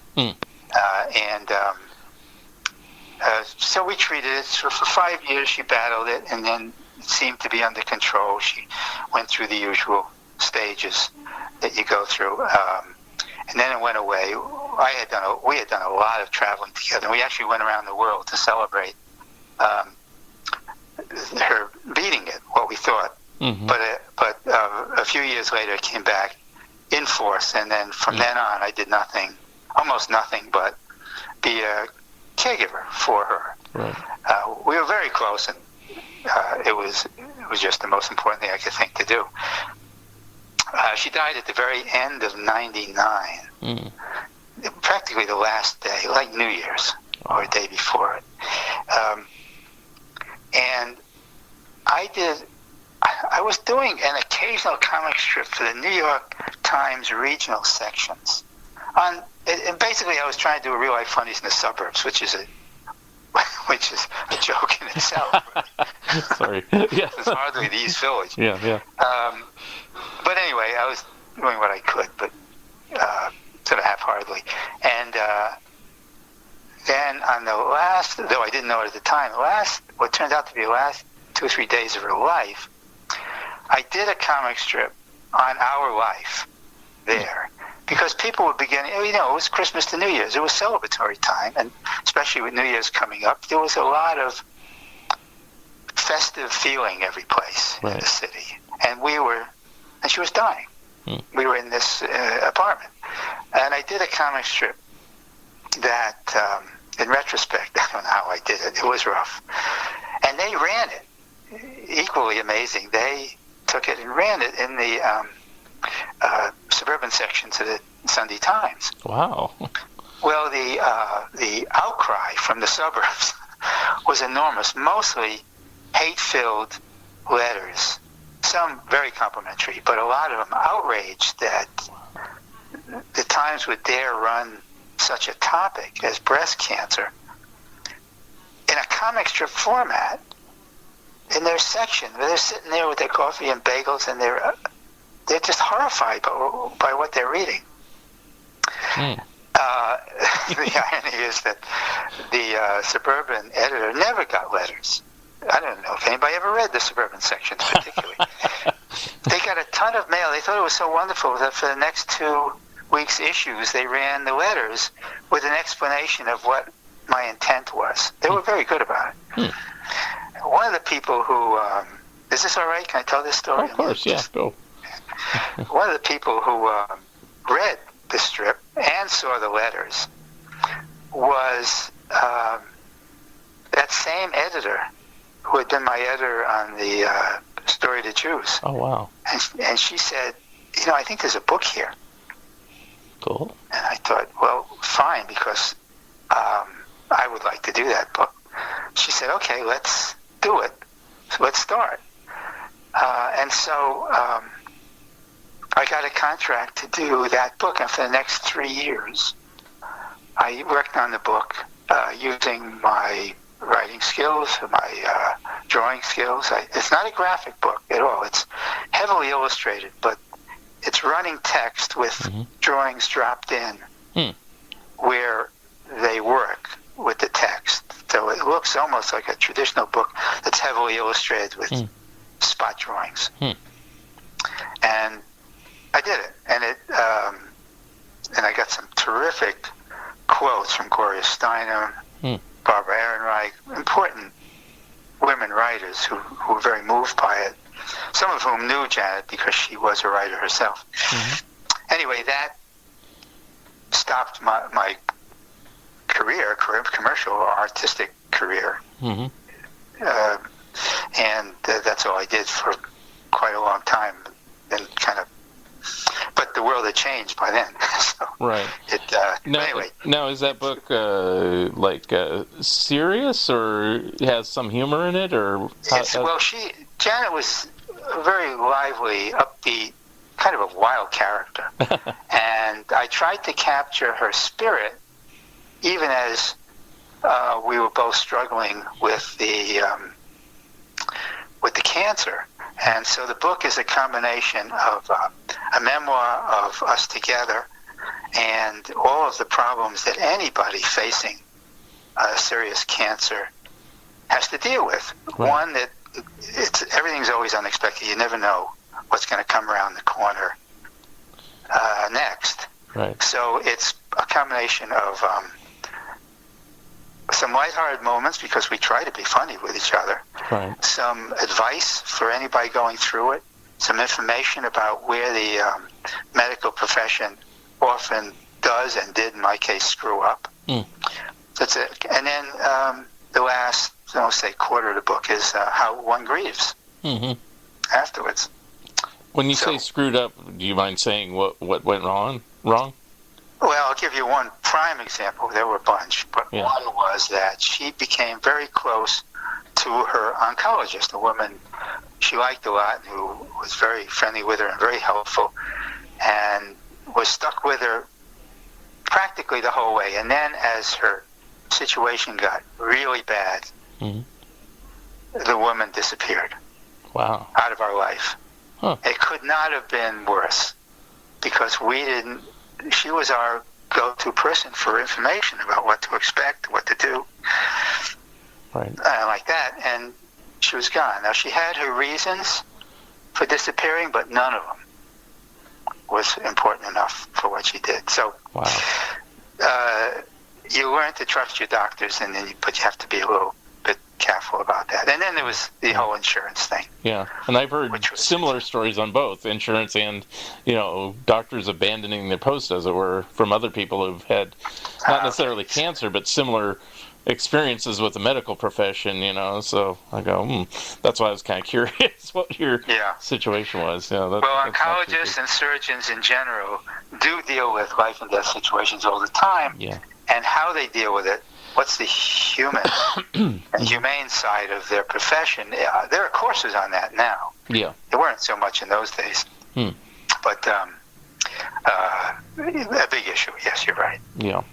So we treated it. So for 5 years, she battled it, and then it seemed to be under control. She went through the usual stages that you go through, and then it went away. We had done a lot of traveling together. We actually went around the world to celebrate her beating it, what we thought. But a few years later, it came back in force, and then from then on, I did almost nothing but be a caregiver for her. Right. We were very close, and it was just the most important thing I could think to do. She died at the very end of '99, practically the last day, like New Year's or a day before it. And I was doing an occasional comic strip for the New York Times regional sections. And basically, I was trying to do a real life funnies in the suburbs, which is a joke in itself. Sorry. Yeah. It's hardly the East Village. Yeah. But anyway, I was doing what I could, but sort of half-heartedly. And then on the last, though I didn't know it at the time, what turned out to be the last 2 or 3 days of her life, I did a comic strip on our life there. Because people were beginning, it was Christmas to New Year's. It was celebratory time, and especially with New Year's coming up, there was a lot of festive feeling every place in the city. And she was dying. We were in this apartment. And I did a comic strip that, in retrospect, I don't know how I did it. It was rough. And they ran it. Equally amazing. They took it and ran it in the suburban sections of the Sunday Times. Wow. Well, the outcry from the suburbs was enormous, mostly hate-filled letters, some very complimentary, but a lot of them outraged that the Times would dare run such a topic as breast cancer in a comic strip format in their section, where they're sitting there with their coffee and bagels, and they're just horrified by what they're reading. The irony is that the suburban editor never got letters. I don't know if anybody ever read the suburban sections particularly. They got a ton of mail. They thought it was so wonderful that for the next 2 weeks' issues, they ran the letters with an explanation of what my intent was. They were very good about it. One of the people who... is this all right? Can I tell this story? Of course, yeah, go. One of the people who read the strip and saw the letters was that same editor who had been my editor on the Story to Jews. Oh, wow. And she said, I think there's a book here. Cool. And I thought, well, fine, because I would like to do that book. She said, okay, let's do it. So let's start. And so I got a contract to do that book, and for the next 3 years, I worked on the book using my writing skills, my drawing skills. It's not a graphic book at all. It's heavily illustrated, but it's running text with drawings dropped in where they work with the text. So it looks almost like a traditional book that's heavily illustrated with spot drawings. And I did it, and and I got some terrific quotes from Gloria Steinem, Barbara Ehrenreich, important women writers who were very moved by it. Some of whom knew Janet because she was a writer herself. Anyway, that stopped my career, commercial or artistic career. And that's all I did for quite a long time. Then but the world had changed by then. So right. Now, is that book serious, or has some humor in it, or? Janet was a very lively, upbeat, kind of a wild character, and I tried to capture her spirit, even as we were both struggling with the cancer. And so the book is a combination of a memoir of us together and all of the problems that anybody facing serious cancer has to deal with. Right. One, that everything's always unexpected. You never know what's going to come around the corner next. Right. So it's a combination of some lighthearted moments, because we try to be funny with each other. Right. Some advice for anybody going through it. Some information about where the medical profession often does and did, in my case, screw up. That's it. And then the last, say, quarter of the book is how one grieves afterwards. When you say screwed up, do you mind saying what went wrong? Well, I'll give you one prime example. There were a bunch, but one was that she became very close to her oncologist, a woman she liked a lot, who was very friendly with her and very helpful, and was stuck with her practically the whole way. And then as her situation got really bad, the woman disappeared. Wow. Out of our life. It could not have been worse, because she was our go-to person for information about what to expect, what to do, like that, and she was gone. Now, she had her reasons for disappearing, but none of them was important enough for what she did. So, you learn to trust your doctors, and then you have to be a little bit careful about that. And then there was the whole insurance thing. Yeah, and I've heard similar stories on both insurance and, doctors abandoning their post, as it were, from other people who've had not necessarily cancer, but similar experiences with the medical profession, So I go, that's why I was kind of curious what your situation was. Oncologists and surgeons in general do deal with life and death situations all the time. Yeah. And how they deal with it, what's the human and humane side of their profession? There are courses on that now. Yeah. There weren't so much in those days. But a big issue. Yes, you're right. Yeah.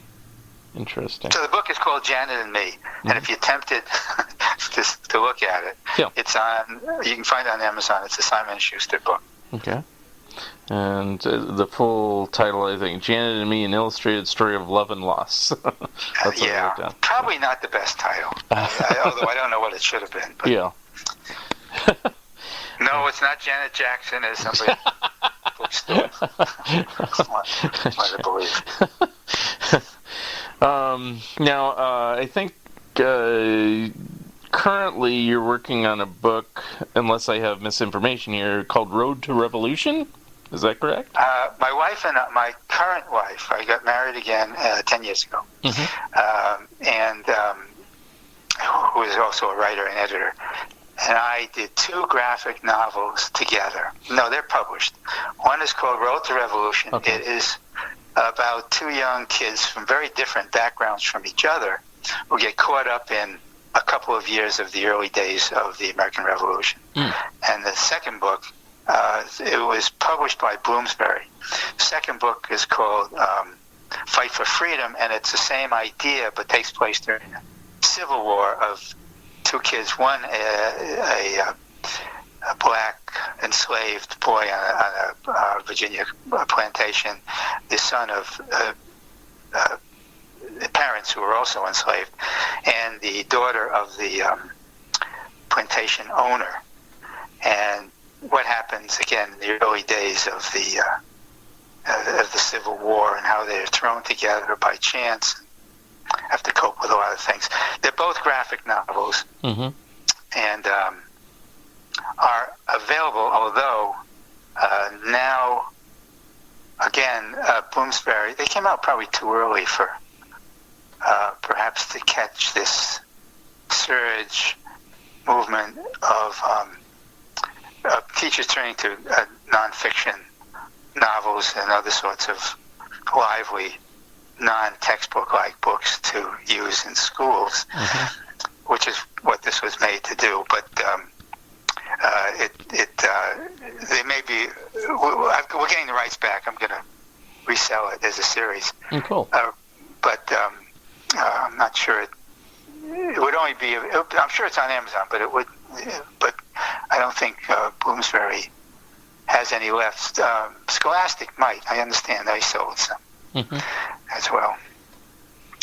Interesting. So the book is called Janet and Me, and if you're tempted to look at it, it's on. You can find it on Amazon. It's a Simon & Schuster book. Okay. And the full title, I think, Janet and Me, An Illustrated Story of Love and Loss. That's what I wrote down. Probably not the best title, although I don't know what it should have been. But. Yeah. No, it's not Janet Jackson, as somebody bookstore. Hard to believe. Now, I think currently you're working on a book, unless I have misinformation here, called Road to Revolution. Is that correct? My wife and my current wife, I got married again 10 years ago, and who is also a writer and editor. And I did 2 graphic novels together. No, they're published. One is called Road to Revolution. Okay. It is about 2 young kids from very different backgrounds from each other who get caught up in a couple of years of the early days of the American Revolution. And the second book, it was published by Bloomsbury. The second book is called Fight for Freedom, and it's the same idea but takes place during the Civil War of 2 kids, one a black enslaved boy on a Virginia plantation, the son of parents who were also enslaved, and the daughter of the plantation owner. And what happens, again, in the early days of the Civil War and how they're thrown together by chance and have to cope with a lot of things. They're both graphic novels and are available, although now, again, Bloomsbury, they came out probably too early for perhaps to catch this surge movement of teachers turning to nonfiction novels and other sorts of lively, non-textbook-like books to use in schools, which is what this was made to do. But they may be. We're getting the rights back. I'm going to resell it as a series. Cool. But I'm not sure. It would only be. I'm sure it's on Amazon, but it would. But I don't think Bloomsbury has any left. Scholastic might. I understand they sold some as well.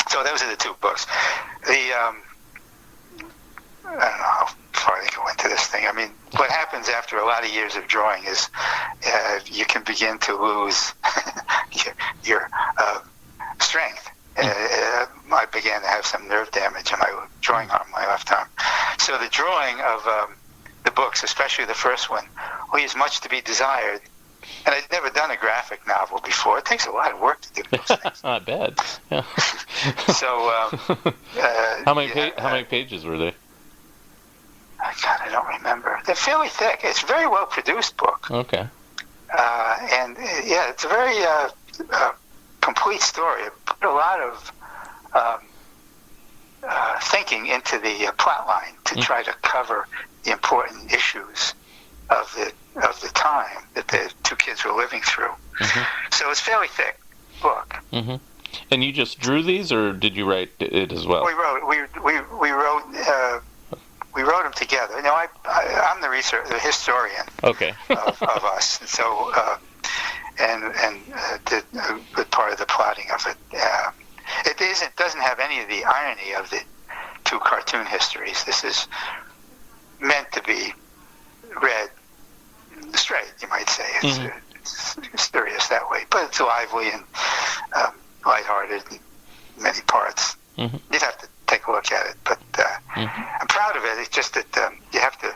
So those are the two books. I don't know how far they go into this thing. I mean, what happens after a lot of years of drawing is you can begin to lose your strength. I began to have some nerve damage in my drawing arm, my left arm. So the drawing of the books, especially the first one, leaves much to be desired. And I'd never done a graphic novel before. It takes a lot of work to do those things. I bet. Yeah. So, how many pages were they? God, I don't remember. They're fairly thick. It's a very well produced book. Okay. And yeah, it's a very complete story. It put a lot of thinking into the plot line to try to cover the important issues of the time that the two kids were living through. So it's a fairly thick book. And you just drew these, or did you write it as well? We wrote them together. No, I'm the historian of us. So did a good part of the plotting of it. It doesn't have any of the irony of the two cartoon histories. This is meant to be read straight, you might say. It's serious that way, but it's lively and lighthearted in many parts. You'd have to take a look at it, but I'm proud of it. It's just that you have to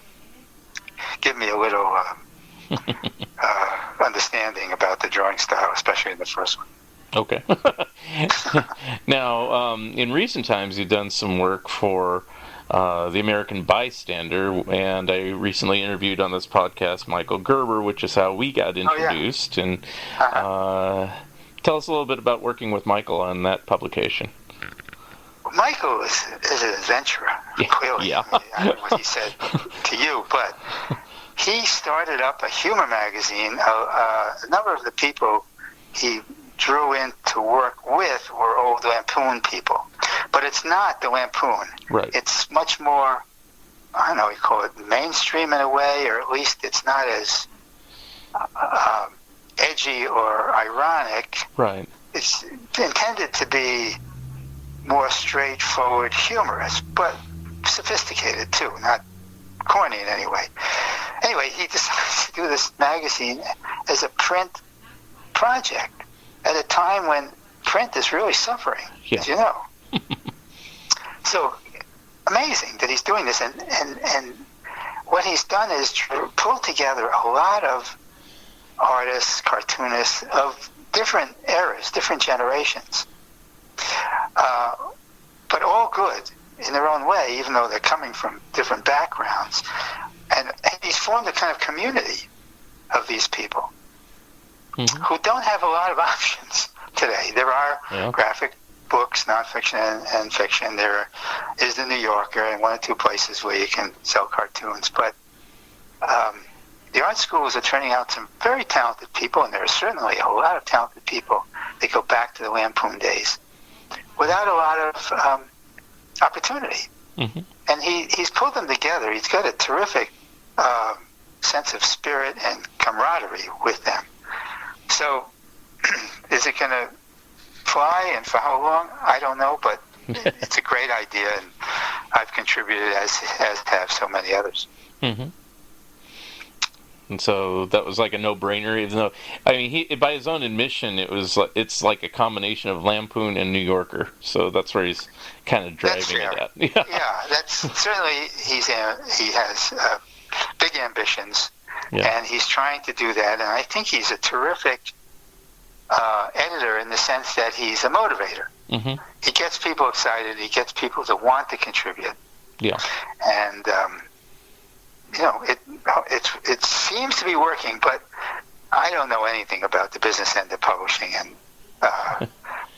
give me a little understanding about the drawing style, especially in the first one. Okay. Now, in recent times, you've done some work for the American Bystander, and I recently interviewed on this podcast Michael Gerber, which is how we got introduced. And tell us a little bit about working with Michael on that publication. Michael is an adventurer, clearly. Yeah. I don't know what he said to you, but he started up a humor magazine. A number of the people he drew in to work with were old Lampoon people. But it's not the Lampoon. Right. It's much more, I don't know, you call it mainstream in a way, or at least it's not as edgy or ironic. Right. It's intended to be more straightforward, humorous, but sophisticated too, not corny in any way. Anyway, he decided to do this magazine as a print project at a time when print is really suffering, as you know. So amazing that he's doing this, and what he's done is pull together a lot of artists, cartoonists of different eras, different generations, but all good in their own way, even though they're coming from different backgrounds. And he's formed a kind of community of these people who don't have a lot of options today. There are graphic books, nonfiction and fiction. There is the New Yorker and one or two places where you can sell cartoons. But the art schools are turning out some very talented people, and there are certainly a lot of talented people that go back to the Lampoon days without a lot of opportunity. And he's pulled them together. He's got a terrific sense of spirit and camaraderie with them. So is it going to fly, and for how long? I don't know, but it's a great idea, and I've contributed as have so many others. Mm-hmm. And so that was like a no-brainer, even though, I mean, he, by his own admission, it's like a combination of Lampoon and New Yorker. So that's where he's kind of driving it at. Yeah, that's certainly he has big ambitions, and he's trying to do that. And I think he's a terrific editor in the sense that he's a motivator. Mm-hmm. He gets people excited. He gets people to want to contribute. Yeah, and it seems to be working, but I don't know anything about the business end of publishing, and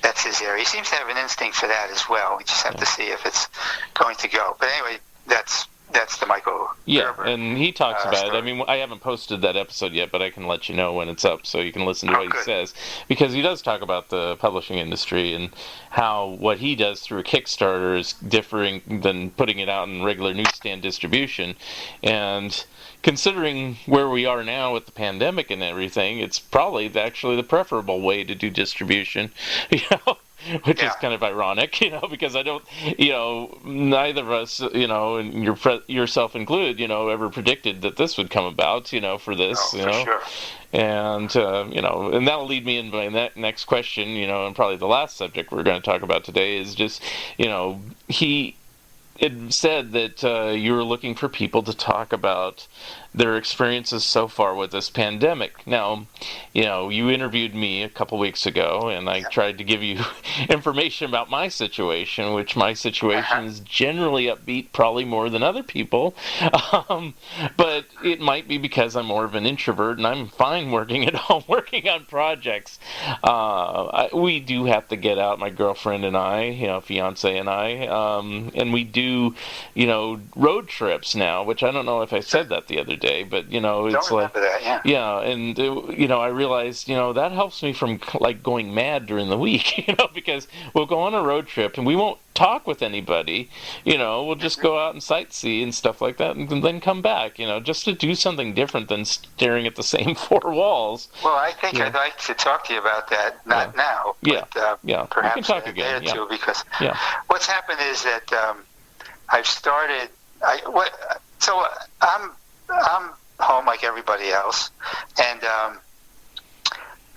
that's his area. He seems to have an instinct for that as well. We just have to see if it's going to go. But anyway, that's the Michael Gerber, and he talks about story. it. I mean, I haven't posted that episode yet, but I can let you know when it's up so you can listen to what he says, because he does talk about the publishing industry and how what he does through a Kickstarter is differing than putting it out in regular newsstand distribution. And considering where we are now with the pandemic and everything, it's probably actually the preferable way to do distribution, which is kind of ironic, because I don't, neither of us, and yourself included, ever predicted that this would come about, for this, for sure. And, and that'll lead me into my next question, and probably the last subject we're going to talk about today is just, he had said that you were looking for people to talk about their experiences so far with this pandemic. Now, you interviewed me a couple weeks ago, and I tried to give you information about my situation, which my situation is generally upbeat, probably more than other people. But it might be because I'm more of an introvert, and I'm fine working at home, working on projects. We do have to get out, my girlfriend and I, fiance and I, and we do, road trips now, which I don't know if I said that the other day, but it's like that, and I realized that helps me from like going mad during the week, because we'll go on a road trip and we won't talk with anybody, we'll just go out and sightsee and stuff like that, and then come back, just to do something different than staring at the same four walls. Well, I think I'd like to talk to you about that, not now, but perhaps we can talk in a again. day or two, because what's happened is that I've started. I'm home like everybody else, and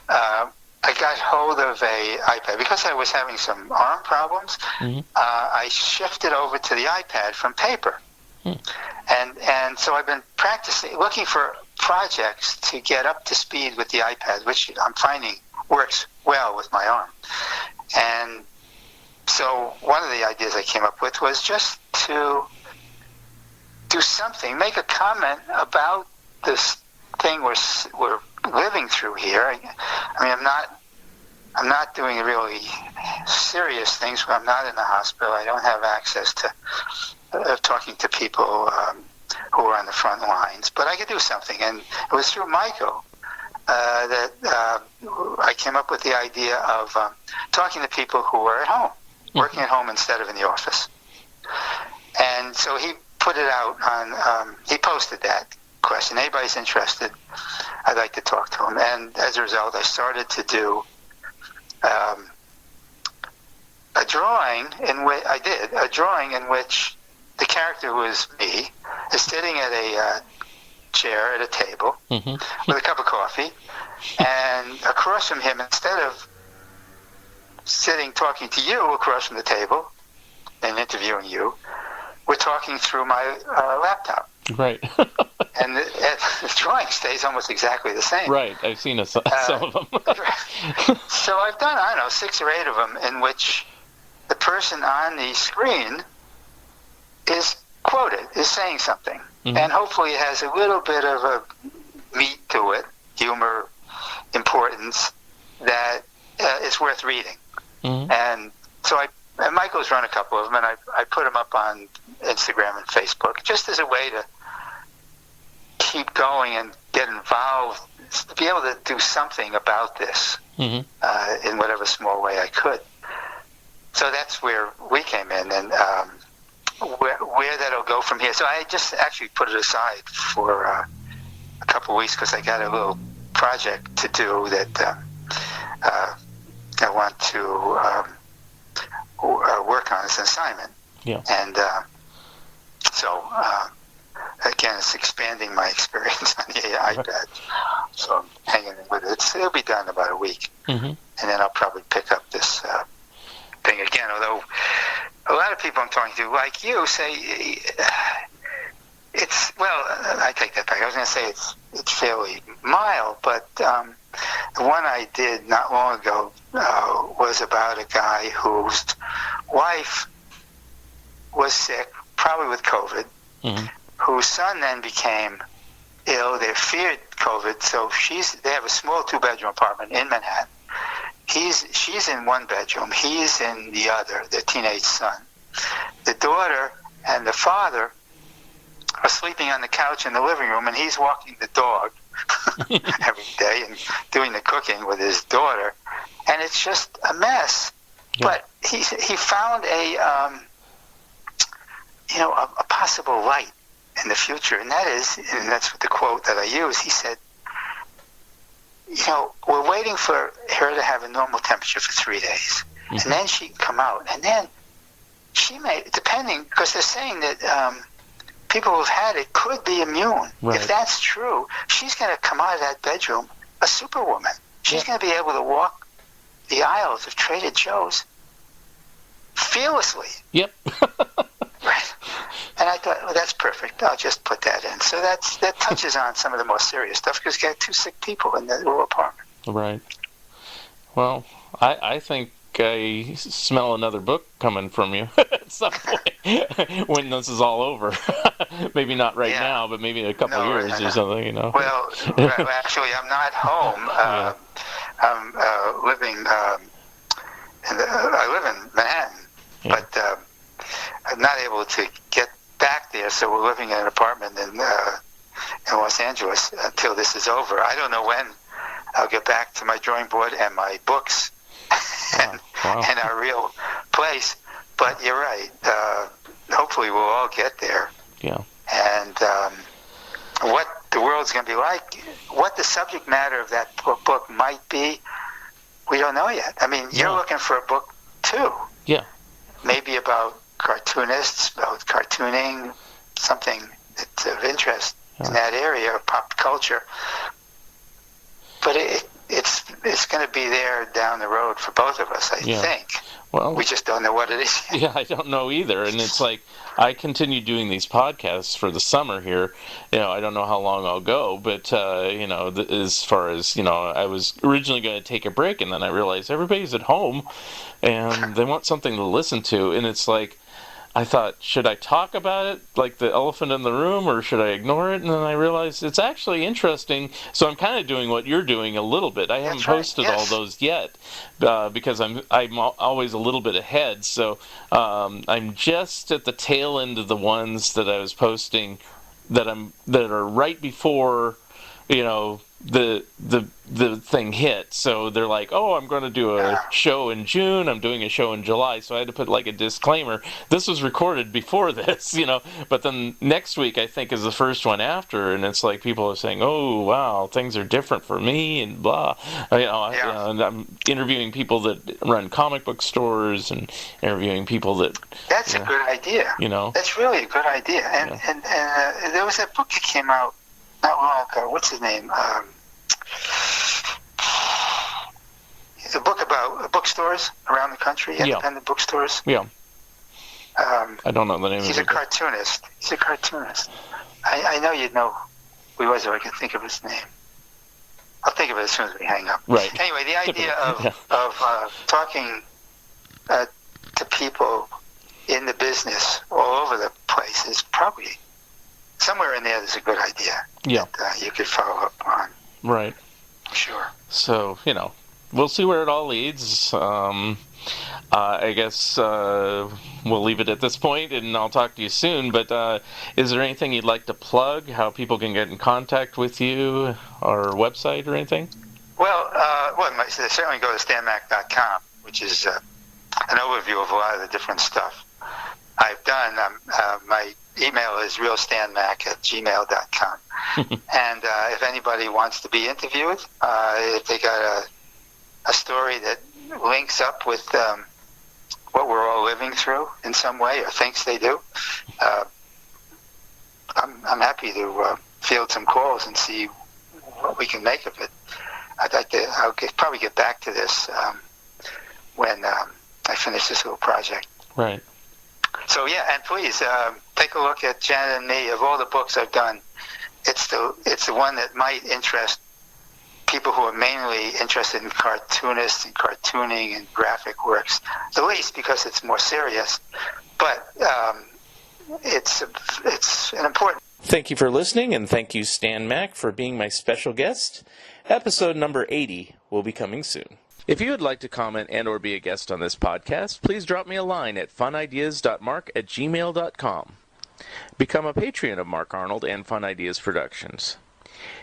I got hold of a iPad because I was having some arm problems. Mm-hmm. I shifted over to the iPad from paper, and so I've been practicing, looking for projects to get up to speed with the iPad, which I'm finding works well with my arm. And so one of the ideas I came up with was just to do something, make a comment about this thing we're living through here. I mean, I'm not doing really serious things. I'm not in the hospital. I don't have access to talking to people who are on the front lines, but I could do something. And it was through Michael that I came up with the idea of talking to people who are at home, working at home instead of in the office. And so he put it out on, he posted that question. Anybody's interested, I'd like to talk to him. And as a result, I started to do a drawing in which the character who is me is sitting at a chair at a table with a cup of coffee, and across from him, instead of sitting talking to you across from the table and interviewing you, we're talking through my laptop. Right. And the drawing stays almost exactly the same. Right. I've seen some of them. So I've done, I don't know, 6 or 8 of them in which the person on the screen is quoted, is saying something. Mm-hmm. And hopefully it has a little bit of a meat to it, humor, importance, that is worth reading. Mm-hmm. And so and Michael's run a couple of them, and I put them up on Instagram and Facebook just as a way to keep going and get involved, to be able to do something about this in whatever small way I could. So that's where we came in, and where that'll go from here. So I just actually put it aside for a couple of weeks because I got a little project to do that I want to work on as an assignment. Yeah. And So, again, it's expanding my experience on the iPad. So I'm hanging in with it. It'll be done in about a week. Mm-hmm. And then I'll probably pick up this thing again. Although a lot of people I'm talking to, like you, say it's, well, I take that back. I was going to say it's fairly mild, but the one I did not long ago was about a guy whose wife was sick, probably with COVID, Mm-hmm. whose son then became ill. They feared COVID, so they have a small 2-bedroom apartment in Manhattan. She's in one bedroom. He's in the other, their teenage son. The daughter and the father are sleeping on the couch in the living room, and he's walking the dog every day and doing the cooking with his daughter. And it's just a mess. Yeah. But he found a possible light in the future, and that's what the quote that I use. He said, we're waiting for her to have a normal temperature for 3 days, mm-hmm. and then she can come out, and then she may, depending, because they're saying that people who've had it could be immune. Right. If that's true, she's going to come out of that bedroom a superwoman. She's going to be able to walk the aisles of Trader Joe's fearlessly. Yep. Right. And I thought, well, that's perfect. I'll just put that in. So that touches on some of the more serious stuff, because you got 2 sick people in the little apartment. Right. Well, I think I smell another book coming from you at some point when this is all over. Maybe not right now, but maybe a couple years or something, Well, actually, I'm not home. I'm living. I live in Manhattan, but I'm not able to get back there. So we're living in an apartment in Los Angeles until this is over. I don't know when I'll get back to my drawing board and my books and our real place. But you're right. Hopefully we'll all get there. Yeah. And what the world's going to be like, what the subject matter of that book might be, we don't know yet. I mean, you're looking for a book, too. Yeah. Maybe about cartoonists, about cartooning, something that's of interest in that area of pop culture. But it's going to be there down the road for both of us, I think. Well, we just don't know what it is. Yeah, I don't know either. And it's like, I continue doing these podcasts for the summer here. I don't know how long I'll go, but, as far as, I was originally going to take a break, and then I realized everybody's at home, and they want something to listen to. And it's like, I thought, should I talk about it like the elephant in the room, or should I ignore it? And then I realized it's actually interesting. So I'm kind of doing what you're doing a little bit. I haven't posted all those yet because I'm always a little bit ahead. So I'm just at the tail end of the ones that I was posting that are right before the thing hit. So they're like, oh, I'm going to do a show in June, I'm doing a show in July, so I had to put like a disclaimer. This was recorded before this, but then next week I think is the first one after, and it's like people are saying, oh wow, things are different for me and blah. And I'm interviewing people that run comic book stores and interviewing people that that's a good idea. That's really a good idea. And there was a book that came out not long ago. What's his name? It's a book about bookstores around the country, independent bookstores. Yeah. I don't know the name of it. He's a cartoonist. I know you'd know who he was if I could think of his name. I'll think of it as soon as we hang up. Right. Anyway, the idea of talking to people in the business all over the place is probably somewhere in there. There's a good idea. Yeah. That you could follow up on. Right. Sure. So, we'll see where it all leads. I guess we'll leave it at this point, and I'll talk to you soon. But is there anything you'd like to plug, how people can get in contact with you, or website or anything? Well, they certainly go to stanmack.com, which is an overview of a lot of the different stuff I've done. My email is realstanmack@gmail.com. And if anybody wants to be interviewed, if they got a story that links up with what we're all living through in some way, or thinks they do, I'm happy to field some calls and see what we can make of it. I'll probably get back to this when I finish this little project. Right. So yeah, and please take a look at Janet and Me. Of all the books I've done, it's the one that might interest people who are mainly interested in cartoonists and cartooning and graphic works, the least because it's more serious. But it's an important. Thank you for listening, and thank you, Stan Mack, for being my special guest. Episode number 80 will be coming soon. If you would like to comment and or be a guest on this podcast, please drop me a line at funideas.mark@gmail.com. Become a Patreon of Mark Arnold and Fun Ideas Productions.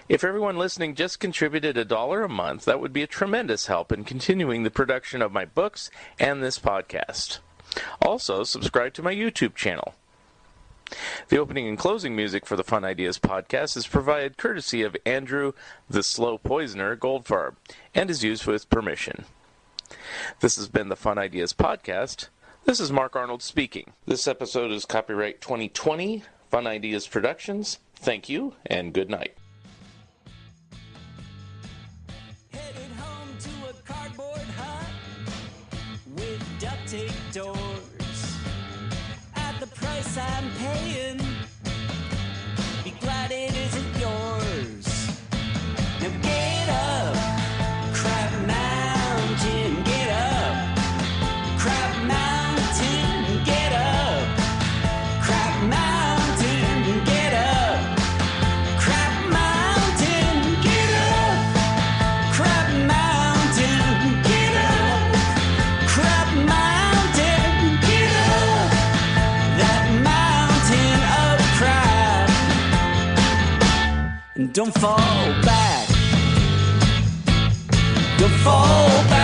If everyone listening just contributed $1 a month, that would be a tremendous help in continuing the production of my books and this podcast. Also, subscribe to my YouTube channel. The opening and closing music for the Fun Ideas podcast is provided courtesy of Andrew the Slow Poisoner Goldfarb and is used with permission. This has been the Fun Ideas podcast. This is Mark Arnold speaking. This episode is copyright 2020, Fun Ideas Productions. Thank you, and good night. Headed home to a cardboard hut with duct tape doors. At the price I'm paying, be glad it isn't yours. Now get up, Crab Mountain, get up. Crab Mountain, get up. Crab Mountain, get up. Crab Mountain, get up. Crab Mountain, get up. Crab Mountain, get up. That mountain of crab. And don't fall back. Don't fall back.